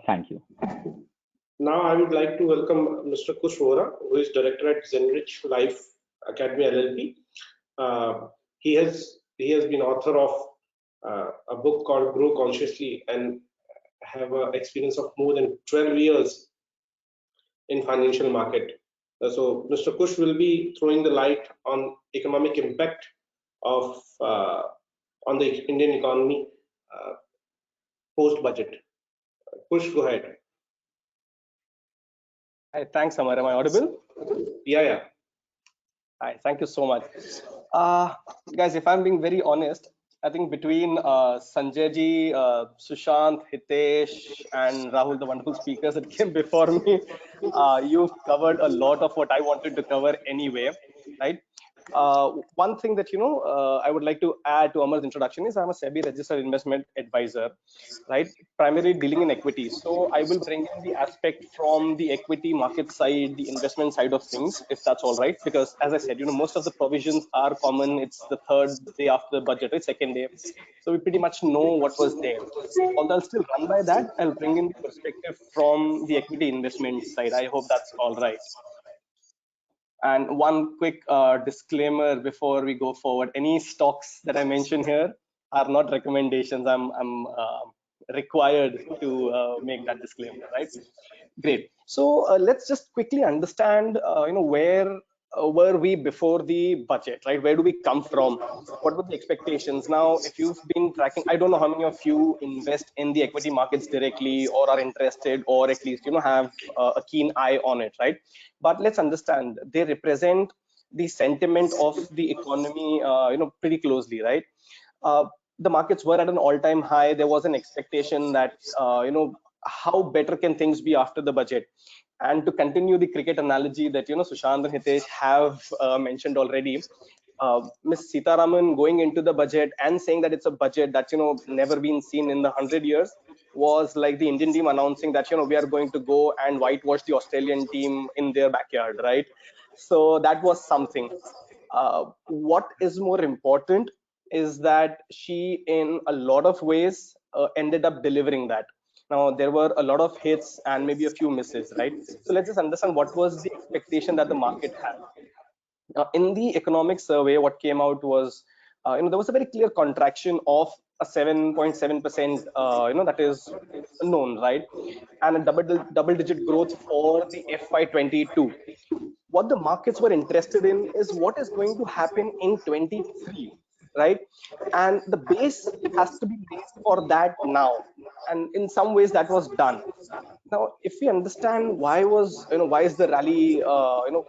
Thank you. Now I would like to welcome Mr. Kush Vohra, who is director at Zenrich Life Academy LLP. He has been author of a book called Grow Consciously and have an experience of more than 12 years in financial market. So Mr. Kush will be throwing the light on economic impact of on the Indian economy post budget. Kush, go ahead. Hi, thanks, Amar. Am I audible? Yeah. Hi, thank you so much. Guys, if I'm being very honest, I think between Sanjay ji, Sushant, Hitesh, and Rahul, the wonderful speakers that came before me, you've covered a lot of what I wanted to cover anyway, right? One thing that I would like to add to Amar's introduction is I'm a SEBI registered investment advisor, right? Primarily dealing in equity. So I will bring in the aspect from the equity market side, the investment side of things, if that's all right. Because as I said, most of the provisions are common. It's the third day after the budget, right? Second day. So we pretty much know what was there. Although I'll still run by that, I'll bring in the perspective from the equity investment side. I hope that's all right. And one quick disclaimer before we go forward: any stocks that I mention here are not recommendations. I'm required to make that disclaimer, right? Great. So let's just quickly understand, where were we before the budget, right? Where do we come from? What were the expectations? Now, if you've been tracking, I don't know how many of you invest in the equity markets directly or are interested, or at least have a keen eye on it, right? But let's understand, they represent the sentiment of the economy, pretty closely, right? The markets were at an all-time high. There was an expectation that how better can things be after the budget. And to continue the cricket analogy that Sushant and Hitesh have mentioned already, Ms. Sitaraman going into the budget and saying that it's a budget that's never been seen in the 100 years was like the Indian team announcing that we are going to go and whitewash the Australian team in their backyard, right? So that was something. What is more important is that she, in a lot of ways, ended up delivering that. Now, there were a lot of hits and maybe a few misses, right? So let's just understand what was the expectation that the market had. In the economic survey, what came out was, there was a very clear contraction of a 7.7%, that is known, right? And a double-digit growth for the FY22. What the markets were interested in is what is going to happen in 23, right? And the base has to be laid for that now. And in some ways that was done. Now, if we understand why is the rally,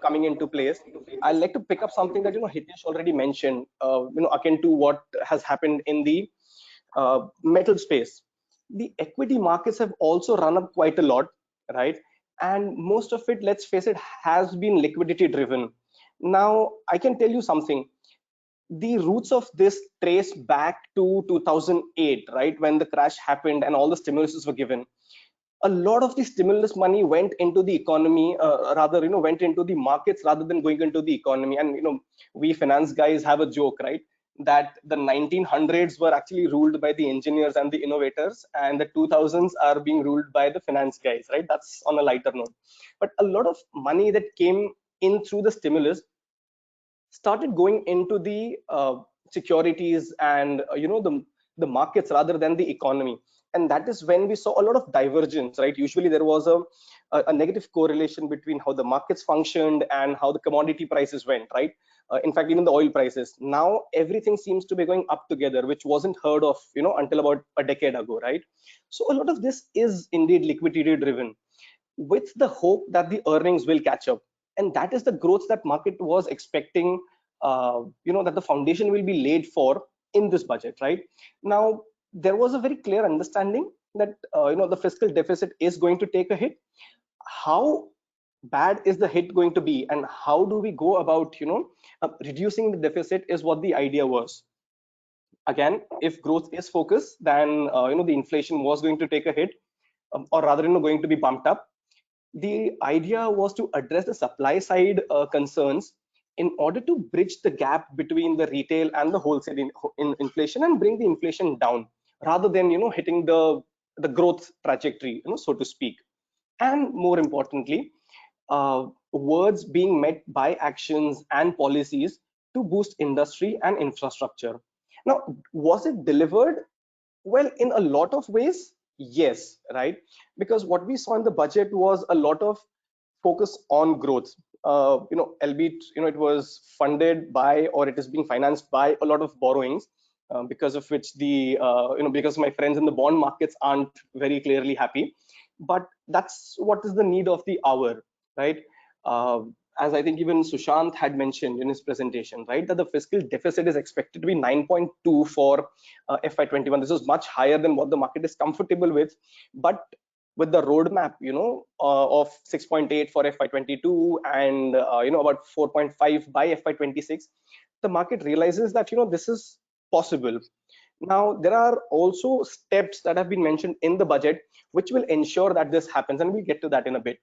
coming into place, I'd like to pick up something that, Hitesh already mentioned, akin to what has happened in the metal space. The equity markets have also run up quite a lot, right? And most of it, let's face it, has been liquidity driven. Now, I can tell you something. The roots of this trace back to 2008, right, when the crash happened and all the stimuluses were given. A lot of the stimulus money went into the economy, went into the markets rather than going into the economy. And we finance guys have a joke, right, that the 1900s were actually ruled by the engineers and the innovators, and the 2000s are being ruled by the finance guys, right? That's on a lighter note. But a lot of money that came in through the stimulus started going into the securities and the markets rather than the economy. And that is when we saw a lot of divergence, right? Usually there was a negative correlation between how the markets functioned and how the commodity prices went, right? In fact, even the oil prices. Now everything seems to be going up together, which wasn't heard of until about a decade ago, right? So a lot of this is indeed liquidity driven, with the hope that the earnings will catch up. And that is the growth that market was expecting, that the foundation will be laid for in this budget, right? Now, there was a very clear understanding that the fiscal deficit is going to take a hit. How bad is the hit going to be, and how do we go about reducing the deficit is what the idea was. Again, if growth is focused, then the inflation was going to take a hit, or rather going to be bumped up. The idea was to address the supply side concerns in order to bridge the gap between the retail and the wholesale in inflation, and bring the inflation down rather than hitting the growth trajectory, so to speak. and more importantly, words being met by actions and policies to boost industry and infrastructure. Now, was it delivered? Well, in a lot of ways, yes, right? Because what we saw in the budget was a lot of focus on growth. Albeit, it was funded by, or it is being financed by a lot of borrowings, because of which because my friends in the bond markets aren't very clearly happy. But that's what is the need of the hour, right? As I think even Sushant had mentioned in his presentation, right, that the fiscal deficit is expected to be 9.2 for FY21. This is much higher than what the market is comfortable with, but with the roadmap, of 6.8 for FY22 and about 4.5 by FY26, the market realizes that this is possible. Now, there are also steps that have been mentioned in the budget which will ensure that this happens, and we'll get to that in a bit.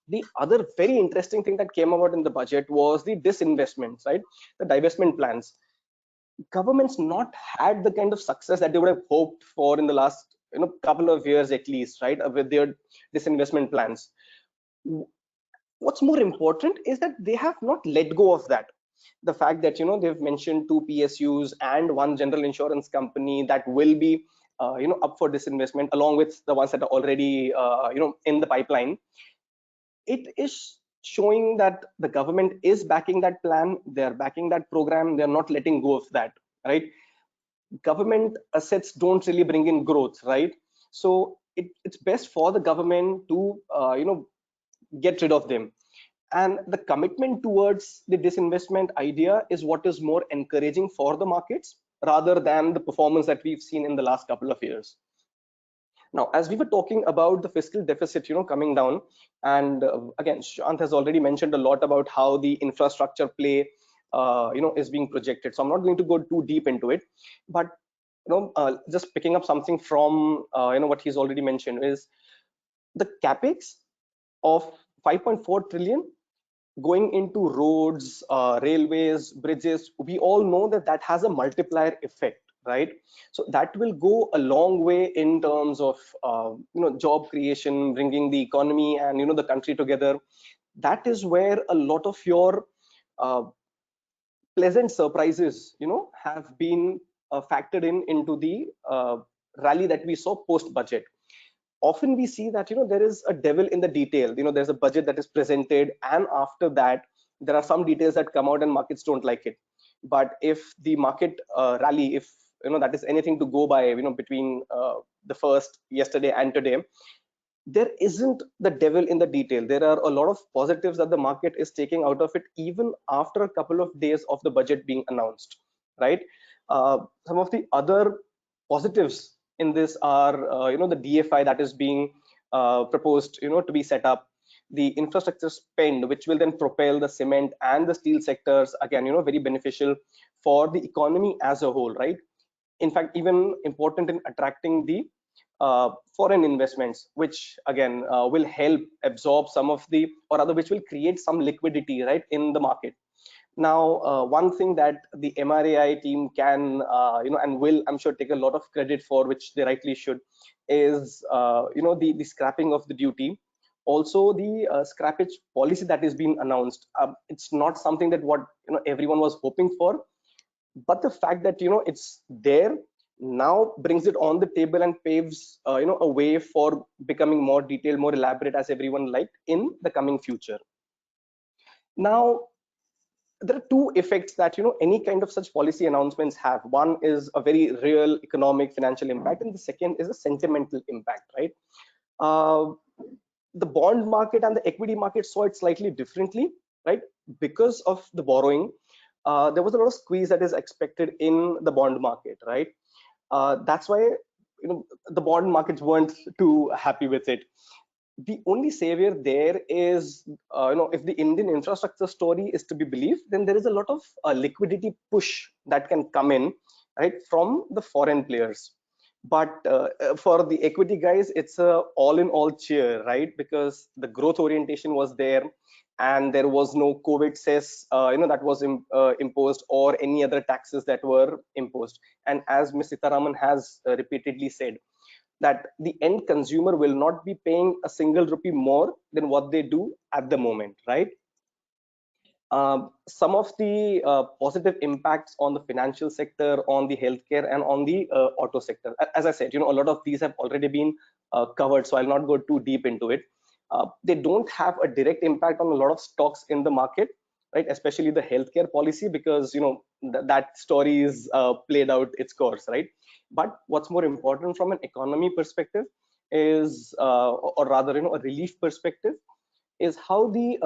The other very interesting thing that came about in the budget was the disinvestments, right? The divestment plans. Governments not had the kind of success that they would have hoped for in the last couple of years at least, right, with their disinvestment plans. What's more important is that they have not let go of that. The fact that they've mentioned 2 PSUs and 1 general insurance company that will be up for disinvestment, along with the ones that are already in the pipeline. It is showing that the government is backing that plan, they're backing that program, they're not letting go of that, right? Government assets don't really bring in growth, right? So it's best for the government to get rid of them. And the commitment towards the disinvestment idea is what is more encouraging for the markets rather than the performance that we've seen in the last couple of years. Now, as we were talking about the fiscal deficit, coming down, and again, Shant has already mentioned a lot about how the infrastructure play, is being projected. So I'm not going to go too deep into it, but just picking up something from what he's already mentioned is the capex of 5.4 trillion going into roads, railways, bridges. We all know that that has a multiplier effect, right? So that will go a long way in terms of job creation, bringing the economy and the country together. That is where a lot of your pleasant surprises have been factored into the rally that we saw post budget. Often we see that there is a devil in the detail. There's a budget that is presented, and after that there are some details that come out and markets don't like it. But if the market rally, if that is anything to go by, between the first yesterday and today, there isn't the devil in the detail. There are a lot of positives that the market is taking out of it, even after a couple of days of the budget being announced, right? Some of the other positives in this are the DFI that is being proposed to be set up, the infrastructure spend which will then propel the cement and the steel sectors, again very beneficial for the economy as a whole, right? In fact, even important in attracting the foreign investments, which again will help absorb some of the, or rather which will create some liquidity, right, in the market. Now, one thing that the MRAI team can, and will, I'm sure, take a lot of credit for, which they rightly should, is, the scrapping of the duty. Also, the scrappage policy that is being announced. It's not something that what everyone was hoping for, but the fact that it's there now brings it on the table and paves a way for becoming more detailed, more elaborate, as everyone liked, in the coming future. Now, there are two effects that any kind of such policy announcements have. One is a very real economic financial impact, and the second is a sentimental impact, right? The bond market and the equity market saw it slightly differently, right? Because of the borrowing, there was a lot of squeeze that is expected in the bond market, right? That's why the bond markets weren't too happy with it. The only savior there is, if the Indian infrastructure story is to be believed, then there is a lot of liquidity push that can come in, right, from the foreign players. But for the equity guys, it's a all-in-all cheer, right? Because the growth orientation was there, and there was no COVID cess, that was imposed, or any other taxes that were imposed. And as Ms. Sitharaman has repeatedly said, that the end consumer will not be paying a single rupee more than what they do at the moment, right? Some of the positive impacts on the financial sector, on the healthcare, and on the auto sector. As I said, a lot of these have already been covered, so I'll not go too deep into it. They don't have a direct impact on a lot of stocks in the market, right? Especially the healthcare policy, because that story is played out its course, right? But what's more important from an economy perspective is, or rather, a relief perspective, is how the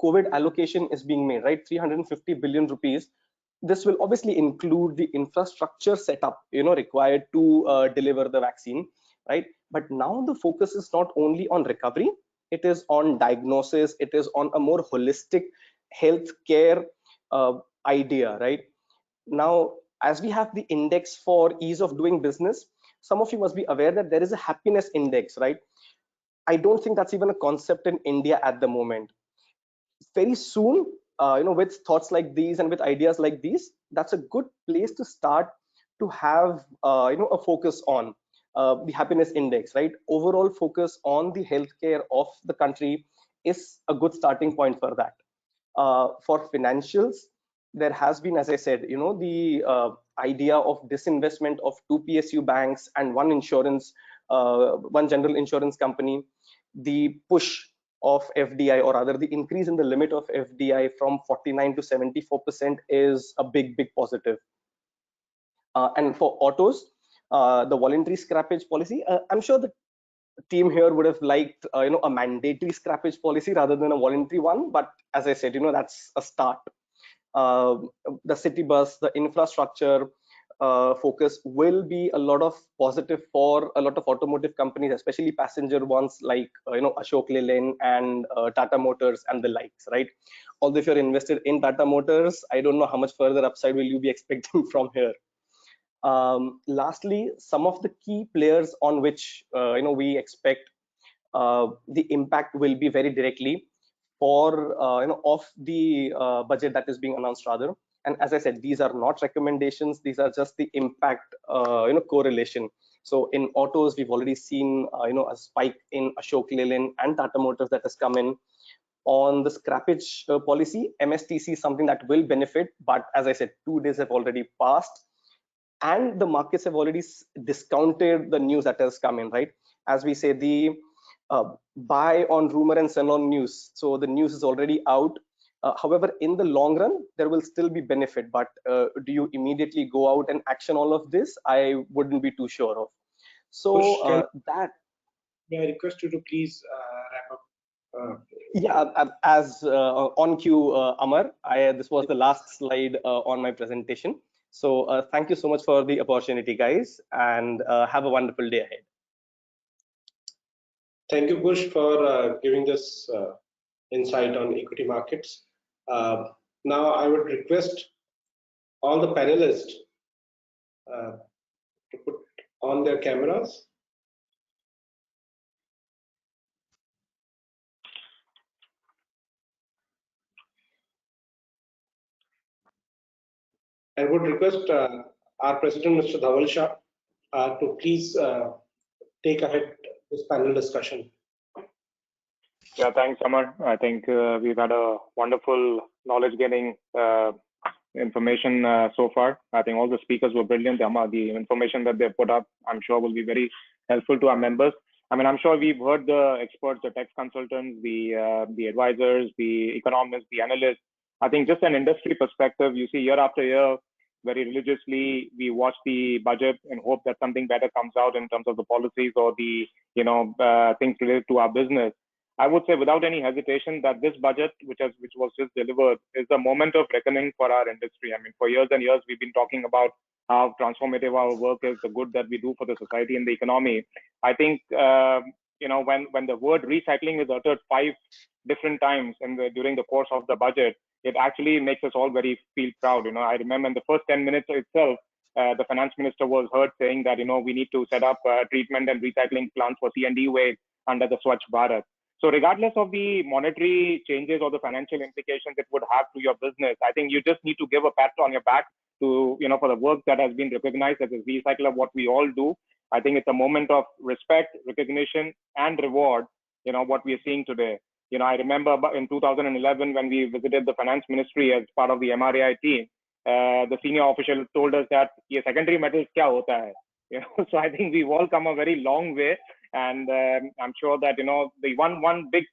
COVID allocation is being made, right? 350 billion rupees. This will obviously include the infrastructure setup, required to deliver the vaccine, right? But now the focus is not only on recovery, it is on diagnosis, it is on a more holistic healthcare idea, right? Now, as we have the index for ease of doing business, some of you must be aware that there is a happiness index, right? I don't think that's even a concept in India at the moment. Very soon, with thoughts like these and with ideas like these, that's a good place to start to have, a focus on the happiness index, right? Overall focus on the healthcare of the country is a good starting point for that. For financials, there has been, as I said, the idea of disinvestment of 2 PSU banks and one general insurance company. The push of FDI, or rather the increase in the limit of FDI from 49 to 74% is a big positive. And for autos, the voluntary scrappage policy, I'm sure the team here would have liked a mandatory scrappage policy rather than a voluntary one, but as I said, that's a start. The city bus, the infrastructure focus will be a lot of positive for a lot of automotive companies, especially passenger ones like Ashok Leyland and Tata Motors and the likes, right? Although if you're invested in Tata Motors, I don't know how much further upside will you be expecting from here. Lastly, some of the key players on which we expect the impact will be very directly for of the budget that is being announced, rather. And as I said, these are not recommendations, these are just the impact correlation. So in autos, we've already seen a spike in Ashok Leyland and Tata Motors that has come in. On the scrappage policy, MSTC is something that will benefit, but as I said, 2 days have already passed and the markets have already discounted the news that has come in, right? As we say, the buy on rumor and sell on news. So the news is already out. However, in the long run, there will still be benefit, but do you immediately go out and action all of this? I wouldn't be too sure of. So may I request you to please wrap up? Yeah, as on cue, Amar, this was the last slide on my presentation. So thank you so much for the opportunity, guys, and have a wonderful day ahead. Thank you, Kush, for giving this insight on equity markets. Now I would request all the panelists to put on their cameras. I would request our president, Mr. Dhaval Shah, to please take ahead this panel discussion. Yeah, thanks, Amar. I think we've had a wonderful knowledge-gaining information so far. I think all the speakers were brilliant. Amar, the information that they put up, I'm sure will be very helpful to our members. I mean, I'm sure we've heard the experts, the tax consultants, the advisors, the economists, the analysts. I think just an industry perspective, you see year after year, very religiously, we watch the budget and hope that something better comes out in terms of the policies or the things related to our business. I would say without any hesitation that this budget, which was just delivered, is a moment of reckoning for our industry. I mean, for years and years, we've been talking about how transformative our work is, the good that we do for the society and the economy. I think, when the word recycling is uttered 5 different times during the course of the budget, it actually makes us all very feel proud. I remember in the first 10 minutes itself, the finance minister was heard saying that, we need to set up treatment and recycling plants for C&D waste under the Swachh Bharat. So regardless of the monetary changes or the financial implications it would have to your business, I think you just need to give a pat on your back to, for the work that has been recognized as a recycler, what we all do. I think it's a moment of respect, recognition, and reward. What we are seeing today. I remember in 2011 when we visited the finance ministry as part of the MRAI team, the senior official told us that ye secondary metals kya hota hai. So I think we've all come a very long way, and I'm sure that the one big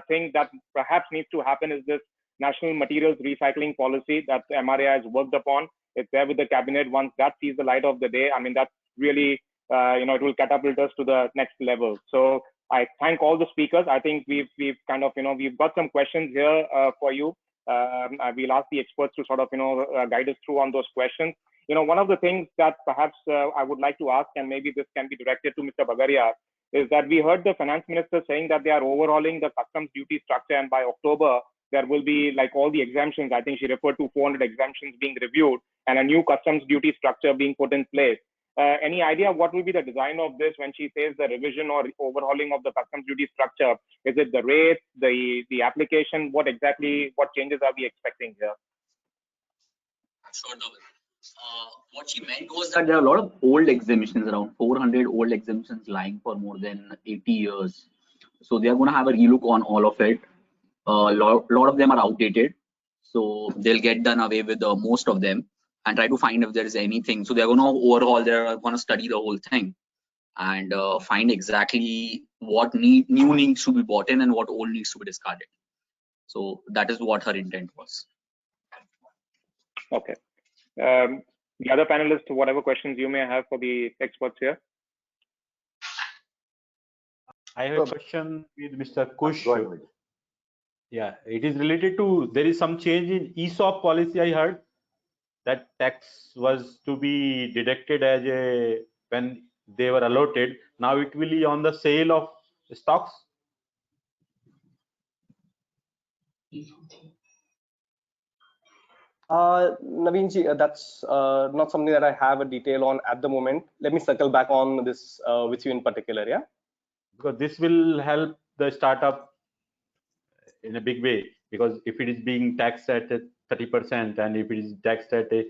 thing that perhaps needs to happen is this national materials recycling policy that the MRAI has worked upon. It's there with the cabinet. Once that sees the light of the day, I mean, that's really it will catapult us to the next level. So I thank all the speakers. I think we've kind of we've got some questions here for you. We'll ask the experts to sort of guide us through on those questions. One of the things that perhaps I would like to ask, and maybe this can be directed to Mr. Bagaria, is that we heard the finance minister saying that they are overhauling the customs duty structure, and by October there will be like all the exemptions. I think she referred to 400 exemptions being reviewed and a new customs duty structure being put in place. Any idea what will be the design of this when she says the revision or overhauling of the customs duty structure? Is it the rate, the application? What changes are we expecting here? Sure, what she meant was that there are a lot of old exemptions, around 400 old exemptions lying for more than 80 years. So they are going to have a relook on all of it. A lot of them are outdated. So they'll get done away with most of them and try to find if there is anything. So they're going to overhaul, they're going to study the whole thing and find exactly what new needs to be bought in and what old needs to be discarded. So that is what her intent was. Okay. The other panelists, whatever questions you may have for the experts here. I have a question with Mr. Kush. Yeah, it is related to, there is some change in ESOP policy. I heard that tax was to be deducted as when they were allotted. Now it will be on the sale of stocks. Naveen ji, that's not something that I have a detail on at the moment. Let me circle back on this with you in particular, yeah? Because this will help the startup in a big way, because if it is being taxed at 30% and if it is taxed at a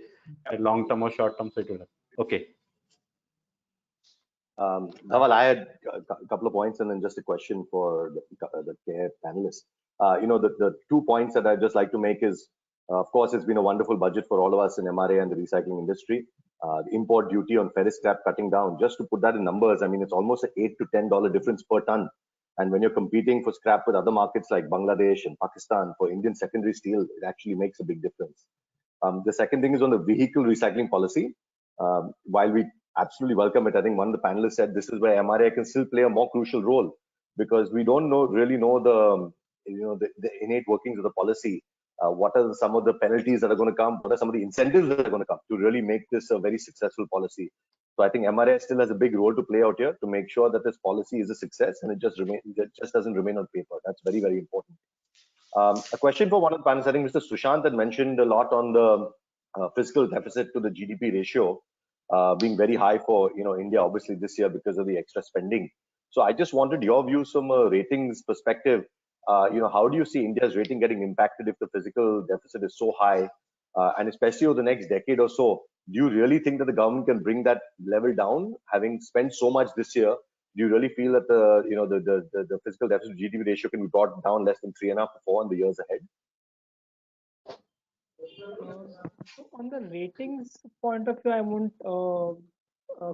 long term or short term, so it will help. Okay. Dhaval, I had a couple of points and then just a question for the CARE panelists. The 2 points that I'd just like to make is, of course, it's been a wonderful budget for all of us in MRA and the recycling industry. The import duty on ferrous scrap cutting down, just to put that in numbers, I mean, it's almost an $8 to $10 difference per ton. And when you're competing for scrap with other markets like Bangladesh and Pakistan for Indian secondary steel, it actually makes a big difference. The second thing is on the vehicle recycling policy. While we absolutely welcome it, I think one of the panelists said this is where MRA can still play a more crucial role, because we don't really know the innate workings of the policy. What are some of the penalties that are going to come? What are some of the incentives that are going to come to really make this a very successful policy? So I think MRA still has a big role to play out here to make sure that this policy is a success and it just doesn't remain on paper. That's very, very important. A question for one of the panelists. I think Mr. Sushant had mentioned a lot on the fiscal deficit to the GDP ratio being very high for India, obviously this year because of the extra spending. So I just wanted your views from a ratings perspective. How do you see India's rating getting impacted if the fiscal deficit is so high, and especially over the next decade or so? Do you really think that the government can bring that level down, having spent so much this year? Do you really feel that the fiscal deficit to GDP ratio can be brought down less than 3.5 to 4 in the years ahead? On the ratings point of view, I won't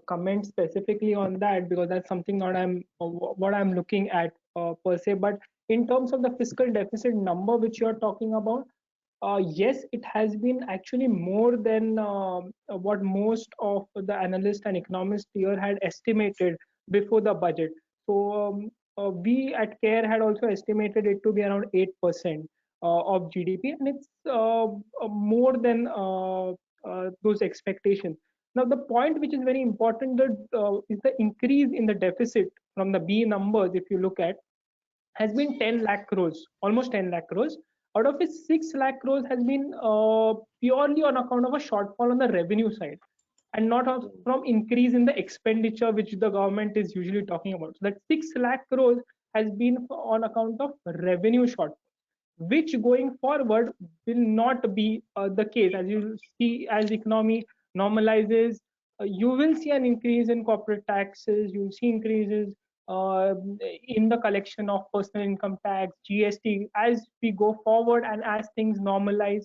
comment specifically on that, because that's something what I'm looking at per se. But in terms of the fiscal deficit number which you're talking about, yes, it has been actually more than what most of the analysts and economists here had estimated before the budget. So we at CARE had also estimated it to be around 8% of GDP, and it's more than those expectations. Now, the point which is very important is the increase in the deficit from the B numbers, if you look at, has been 10 lakh crores, almost 10 lakh crores. Out of it, 6 lakh crores has been purely on account of a shortfall on the revenue side, and not from increase in the expenditure which the government is usually talking about. So that 6 lakh crores has been on account of revenue shortfall, which going forward will not be the case. As you see, as economy normalizes, you will see an increase in corporate taxes. You'll see increases in the collection of personal income tax, GST, as we go forward and as things normalize.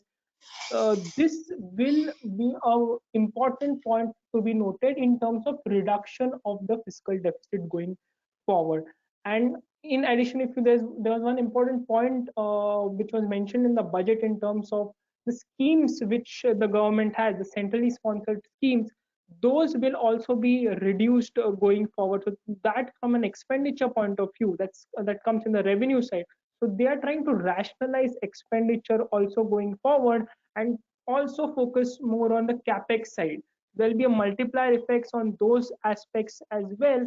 This will be an important point to be noted in terms of reduction of the fiscal deficit going forward. And in addition, if there was one important point which was mentioned in the budget in terms of the schemes which the government has, the centrally sponsored schemes, those will also be reduced going forward. So that, from an expenditure point of view, that comes in the revenue side. So they are trying to rationalize expenditure also going forward, and also focus more on the capex side. There'll be a multiplier effects on those aspects as well,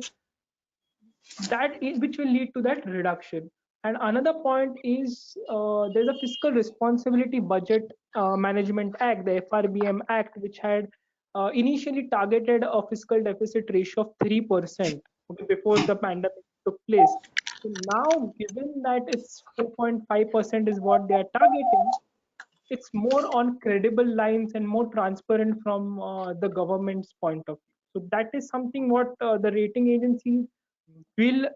which will lead to that reduction. And another point is there's a Fiscal Responsibility Budget Management Act, the FRBM Act, which had initially targeted a fiscal deficit ratio of 3%, okay, before the pandemic took place. So now, given that it's 4.5% is what they are targeting, it's more on credible lines and more transparent from the government's point of view. So that is something what the rating agencies will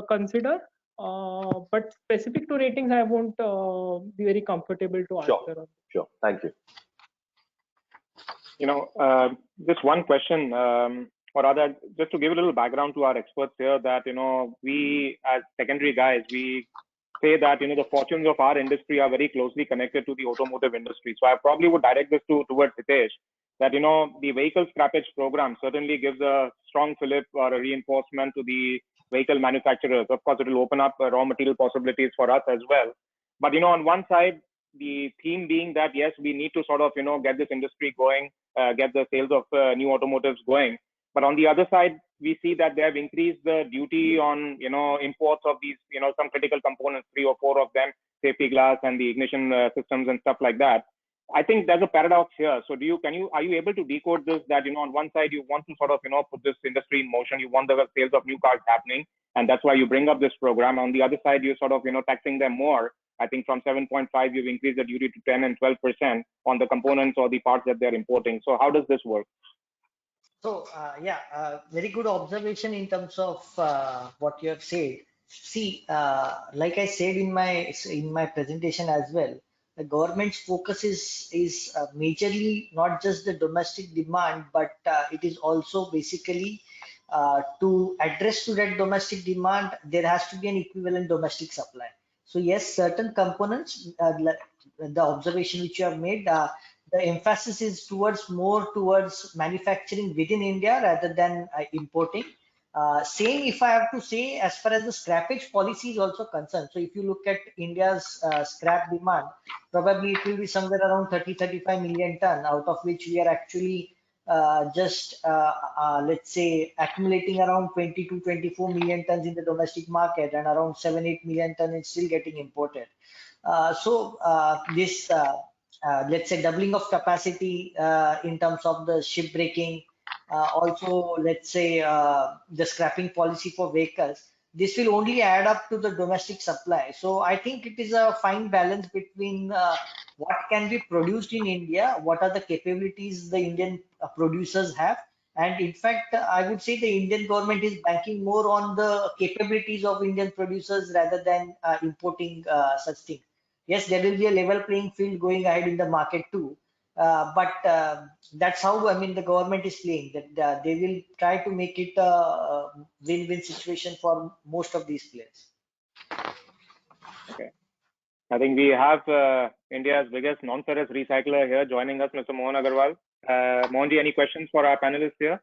consider. But specific to ratings, I won't be very comfortable to answer. Sure. Thank you. Just one question, or rather, just to give a little background to our experts here, that we as secondary guys, we say that the fortunes of our industry are very closely connected to the automotive industry. So I probably would direct this towards Hitesh, that the vehicle scrappage program certainly gives a strong fillip or a reinforcement to the vehicle manufacturers. Of course, it will open up raw material possibilities for us as well. But on one side, the theme being that yes, we need to sort of get this industry going, get the sales of new automotives going. But on the other side, we see that they have increased the duty on imports of these some critical components, 3 or 4 of them, safety glass and the ignition systems and stuff like that. I think there's a paradox here. So are you able to decode this, that on one side you want to sort of put this industry in motion, you want the sales of new cars happening, and that's why you bring up this program. On the other side, you sort of taxing them more. I think from 7.5 you've increased the duty to 10 and 12% on the components or the parts that they're importing. So how does this work? So very good observation in terms of what you have said. See, like I said in my presentation as well, the government's focus is majorly not just the domestic demand, but it is also basically to address to that domestic demand, there has to be an equivalent domestic supply. So yes, certain components, the observation which you have made, the emphasis is more towards manufacturing within India rather than importing. Same, if I have to say, as far as the scrappage policy is also concerned. So if you look at India's scrap demand, probably it will be somewhere around 30-35 million ton, out of which we are actually let's say accumulating around 20-24 million tons in the domestic market, and around 7-8 million tons is still getting imported. This let's say doubling of capacity in terms of the ship breaking, also let's say the scrapping policy for vehicles, this will only add up to the domestic supply. So I think it is a fine balance between what can be produced in India, what are the capabilities the Indian producers have, and in fact I would say the Indian government is banking more on the capabilities of Indian producers rather than importing such things. Yes, there will be a level playing field going ahead in the market too, but that's how the government is playing, that they will try to make it a win-win situation for most of these players. Okay, I think we have India's biggest non-ferrous recycler here joining us, Mr. Mohan Agarwal. Mohanji, any questions for our panelists here?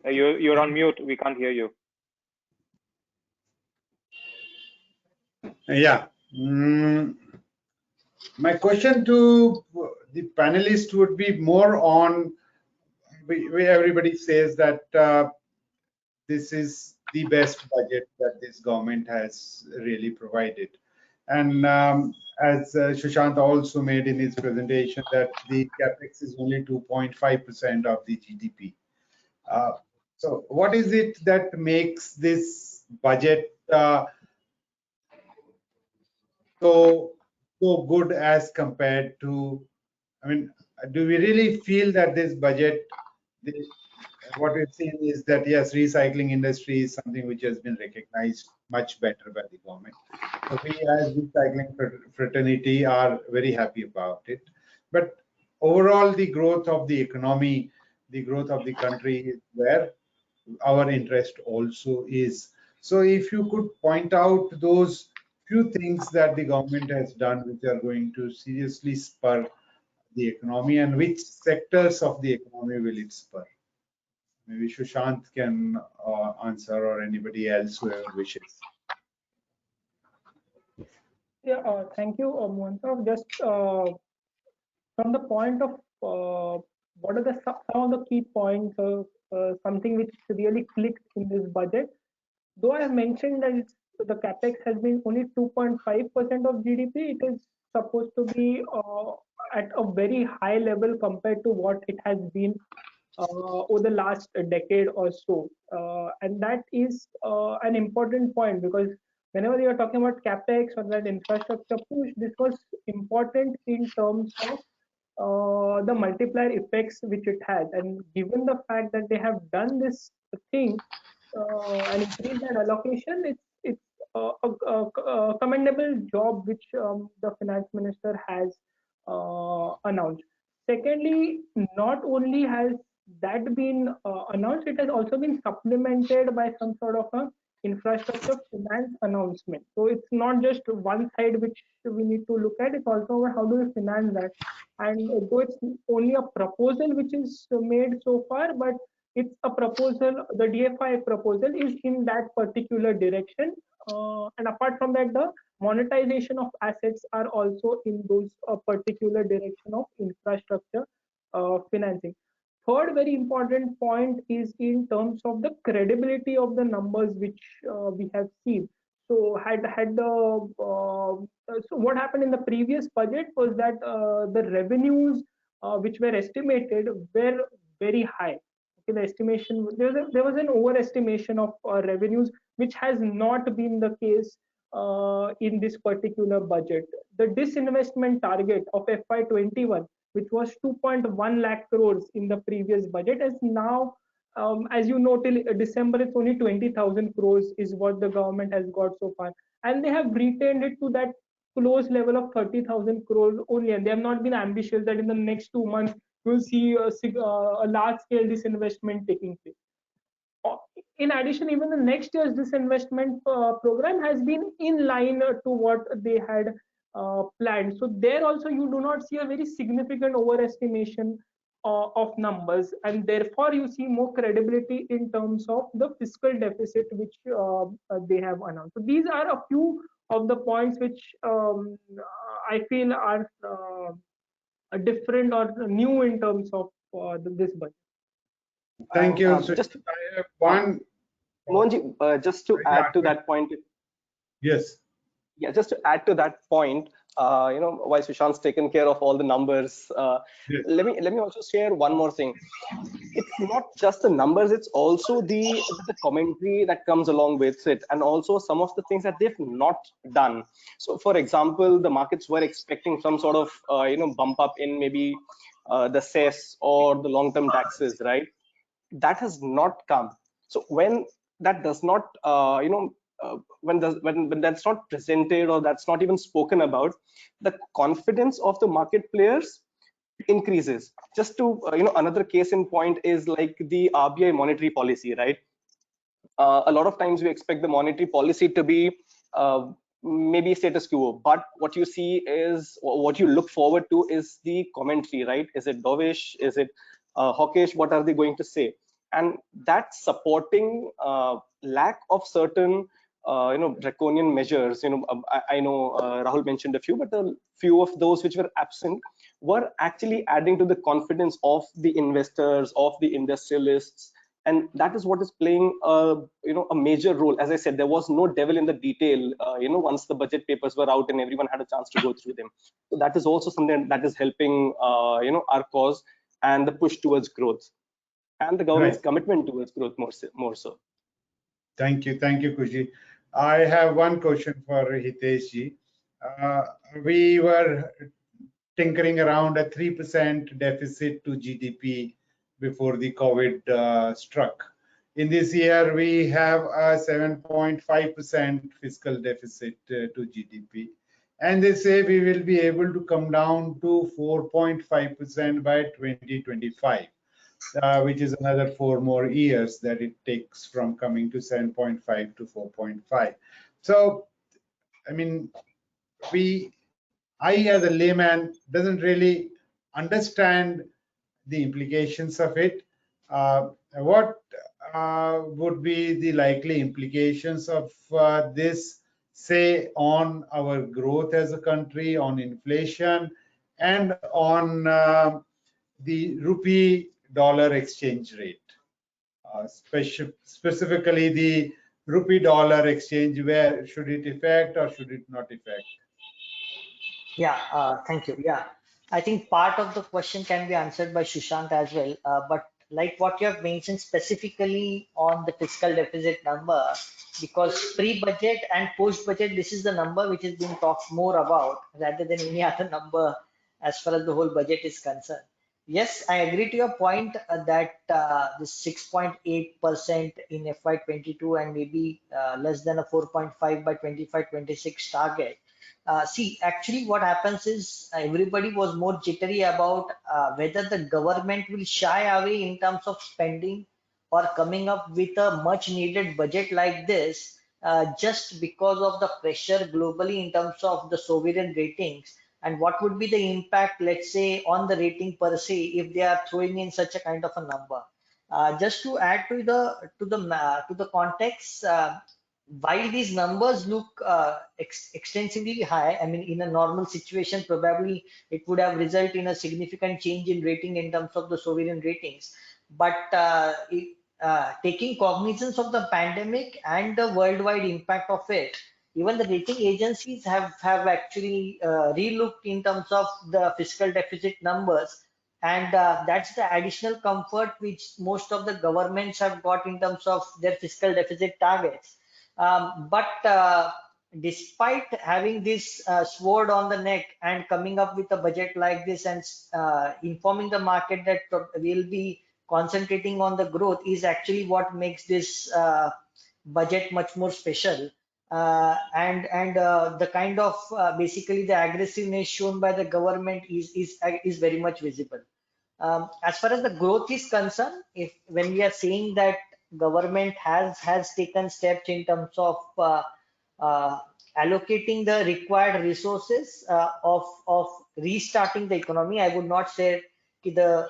You're on mute. We can't hear you. Yeah. My question to the panelists would be more on where everybody says that this is the best budget that this government has really provided. And as Sushant also made in his presentation, that the capex is only 2.5% of the GDP. So what is it that makes this budget so so good as compared to, I mean, do we really feel that this budget, what we've seen is that yes, recycling industry is something which has been recognized much better by the government. So we as recycling fraternity are very happy about it. But overall, the growth of the economy, the growth of the country is where our interest also is. So if you could point out those few things that the government has done which are going to seriously spur the economy, and which sectors of the economy will it spur? Maybe Sushant can answer, or anybody else, whoever wishes. Yeah, thank you, Mohan. Just from the point of what are some of the key points, something which really clicked in this budget. Though I have mentioned that the capex has been only 2.5% of GDP, it is supposed to be at a very high level compared to what it has been over the last decade or so. And that is an important point, because whenever you are talking about capex or that infrastructure push, this was important in terms of the multiplier effects which it has. And given the fact that they have done this thing and increased that allocation, it's a commendable job which the finance minister has announced. Secondly, not only has that been announced, it has also been supplemented by some sort of a infrastructure finance announcement. So it's not just one side which we need to look at, it's also how do we finance that. And though it's only a proposal which is made so far, but it's a proposal, the DFI proposal is in that particular direction. And apart from that, the monetization of assets are also in those particular direction of infrastructure financing. Third very important point is in terms of the credibility of the numbers which we have seen. So so what happened in the previous budget was that the revenues which were estimated were very high. Okay, the estimation, there was an overestimation of revenues, which has not been the case in this particular budget. The disinvestment target of FY21, which was 2.1 lakh crores in the previous budget, is now, as you know, till December, it's only 20,000 crores is what the government has got so far. And they have retained it to that close level of 30,000 crores only. And they have not been ambitious that in the next 2 months, we'll see a large scale disinvestment taking place. In addition, even the next year's disinvestment program has been in line to what they had planned. So there also you do not see a very significant overestimation of numbers, and therefore you see more credibility in terms of the fiscal deficit which they have announced. So these are a few of the points which I feel are different or new in terms of this budget. Thank you. Just I have one. Mohanji, just to add to that point. Yes. Yeah, just to add to that point, while Sushant's taken care of all the numbers, Yes. let me also share one more thing. It's not just the numbers; it's also the commentary that comes along with it, and also some of the things that they've not done. So, for example, the markets were expecting some sort of bump up in maybe the cess or the long-term taxes, right? That has not come. So when that does not, when that's not presented or that's not even spoken about, the confidence of the market players increases. Just to another case in point is like the RBI monetary policy, right? A lot of times we expect the monetary policy to be maybe status quo, but what you see is, what you look forward to is the commentary, right? Is it dovish? Is it hawkish? What are they going to say? And that supporting lack of certain draconian measures, I know Rahul mentioned a few, but a few of those which were absent were actually adding to the confidence of the investors, of the industrialists, and that is what is playing a major role. As I said, there was no devil in the detail once the budget papers were out and everyone had a chance to go through them. So that is also something that is helping our cause and the push towards growth and the government's commitment towards growth more so. Thank you, Kushi. I have one question for Hitesh ji. we were tinkering around a 3% deficit to GDP before the COVID struck. In this year, we have a 7.5% fiscal deficit to GDP. And they say we will be able to come down to 4.5% by 2025, which is another 4 more years that it takes from coming to 7.5 to 4.5. So, I mean, I as a layman doesn't really understand the implications of it. What would be the likely implications of this, say, on our growth as a country, on inflation, and on the rupee-dollar exchange rate, specifically the rupee-dollar exchange? Where should it affect or should it not affect? Yeah, thank you. Yeah, I think part of the question can be answered by Sushant as well. But like what you have mentioned specifically on the fiscal deficit number, because pre-budget and post-budget, this is the number which is being talked more about rather than any other number as far as the whole budget is concerned. Yes, I agree to your point that the 6.8% in FY22 and maybe less than a 4.5 by 25-26 target. See, actually what happens is everybody was more jittery about whether the government will shy away in terms of spending or coming up with a much needed budget like this just because of the pressure globally in terms of the sovereign ratings, and what would be the impact, let's say, on the rating per se if they are throwing in such a kind of a number. Just to add to the context, while these numbers look extensively high, I mean, in a normal situation, probably it would have resulted in a significant change in rating in terms of the sovereign ratings. But taking cognizance of the pandemic and the worldwide impact of it, even the rating agencies have actually relooked in terms of the fiscal deficit numbers. And that's the additional comfort which most of the governments have got in terms of their fiscal deficit targets. But despite having this sword on the neck and coming up with a budget like this and informing the market that we'll be concentrating on the growth is actually what makes this budget much more special. And the kind of basically the aggressiveness shown by the government is very much visible. As far as the growth is concerned, when we are saying that government has taken steps in terms of allocating the required resources of restarting the economy, I would not say the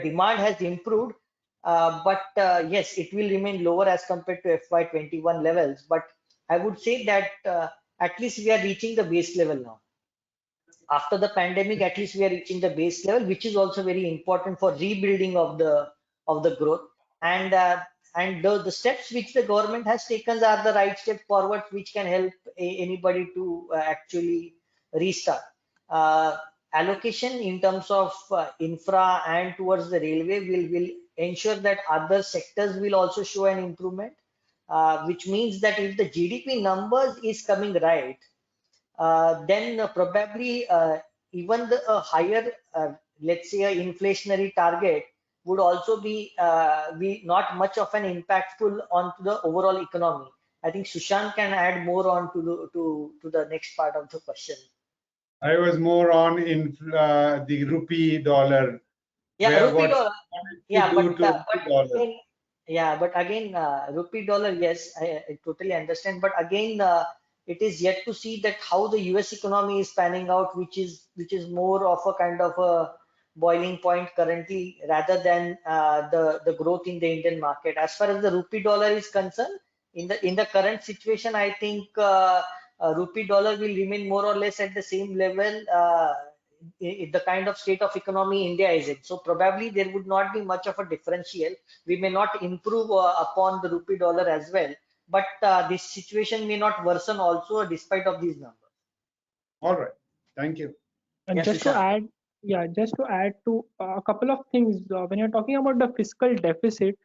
demand has improved, but yes, it will remain lower as compared to FY21 levels. But I would say that at least we are reaching the base level now. After the pandemic, at least we are reaching the base level, which is also very important for rebuilding of the growth. And the steps which the government has taken are the right step forward, which can help anybody to actually restart. Allocation in terms of infra and towards the railway will ensure that other sectors will also show an improvement, which means that if the GDP numbers is coming right, then probably even the higher, let's say, a inflationary target would also be not much of an impactful onto the overall economy. I think Sushant can add more on to the next part of the question. I was more on the rupee dollar. Yeah, rupee dollar. Yeah, but again, rupee dollar. Yes, I totally understand. But again, it is yet to see that how the US economy is panning out, which is more of a kind of a boiling point currently rather than the growth in the Indian market. As far as the rupee dollar is concerned, in the current situation, I think rupee dollar will remain more or less at the same level. The kind of state of economy India is in. So probably there would not be much of a differential. We may not improve upon the rupee dollar as well, but this situation may not worsen also despite of these numbers. All right, thank you. And Yes, just to add, just to add to a couple of things, when you're talking about the fiscal deficit,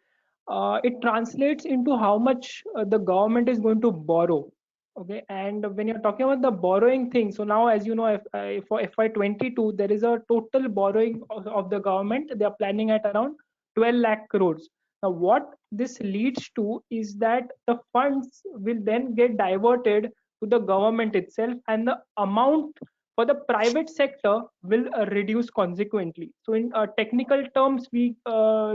it translates into how much the government is going to borrow. Okay, and when you're talking about the borrowing thing, so now, as you know, for FY22, there is a total borrowing of the government. They are planning at around 12 lakh crores. Now, what this leads to is that the funds will then get diverted to the government itself, and the amount for the private sector will reduce consequently. So, in technical terms, we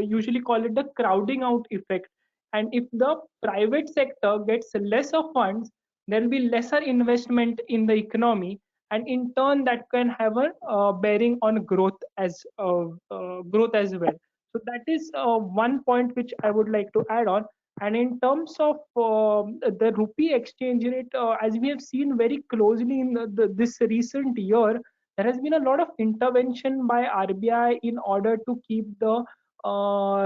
usually call it the crowding out effect. And if the private sector gets lesser funds, there will be lesser investment in the economy, and in turn that can have a bearing on growth as well. So that is one point which I would like to add on. And in terms of the rupee exchange rate, as we have seen very closely in this recent year, there has been a lot of intervention by RBI in order to keep the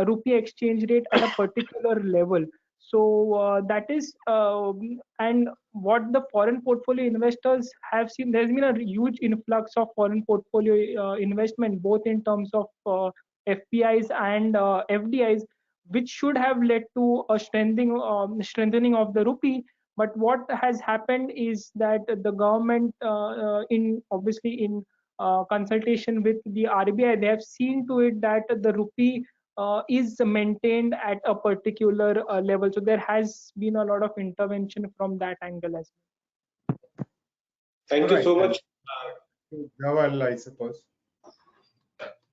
rupee exchange rate at a particular level. So that is, and what the foreign portfolio investors have seen, there's been a huge influx of foreign portfolio investment, both in terms of FPIs and FDIs, which should have led to a strengthening of the rupee. But what has happened is that the government, in obviously in consultation with the RBI, they have seen to it that the rupee is maintained at a particular level. So there has been a lot of intervention from that angle as well. Thank you so much. Dhaval, I suppose.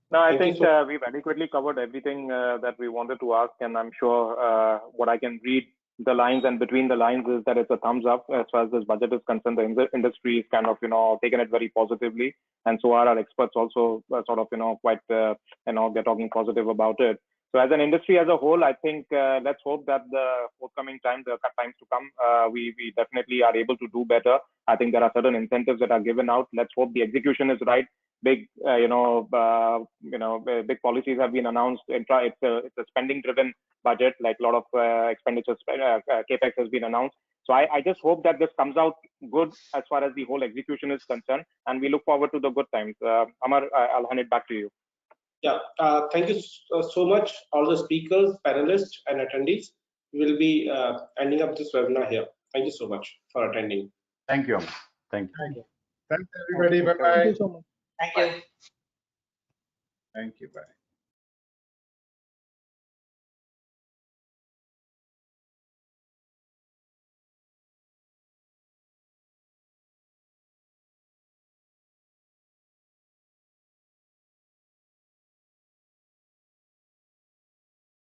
No, I think we've adequately covered everything that we wanted to ask, and I'm sure what I can read the lines and between the lines is that it's a thumbs up as far as this budget is concerned. The industry is kind of taken it very positively, and so are our experts also sort of quite they're talking positive about it. So as an industry as a whole, I think let's hope that the forthcoming times to come, we definitely are able to do better. I think there are certain incentives that are given out. Let's hope the execution is right. Big big policies have been announced. It's a spending driven budget, like a lot of expenditures, capex has been announced. So I just hope that this comes out good as far as the whole execution is concerned, and we look forward to the good times. Amar, I'll hand it back to you. Yeah, thank you so much, all the speakers, panelists, and attendees. We will be ending up this webinar here. Thank you so much for attending. Thank you, Amar. Thank you. Thanks, everybody. Bye-bye. Thank you so much. Thank you. Thank you. Bye.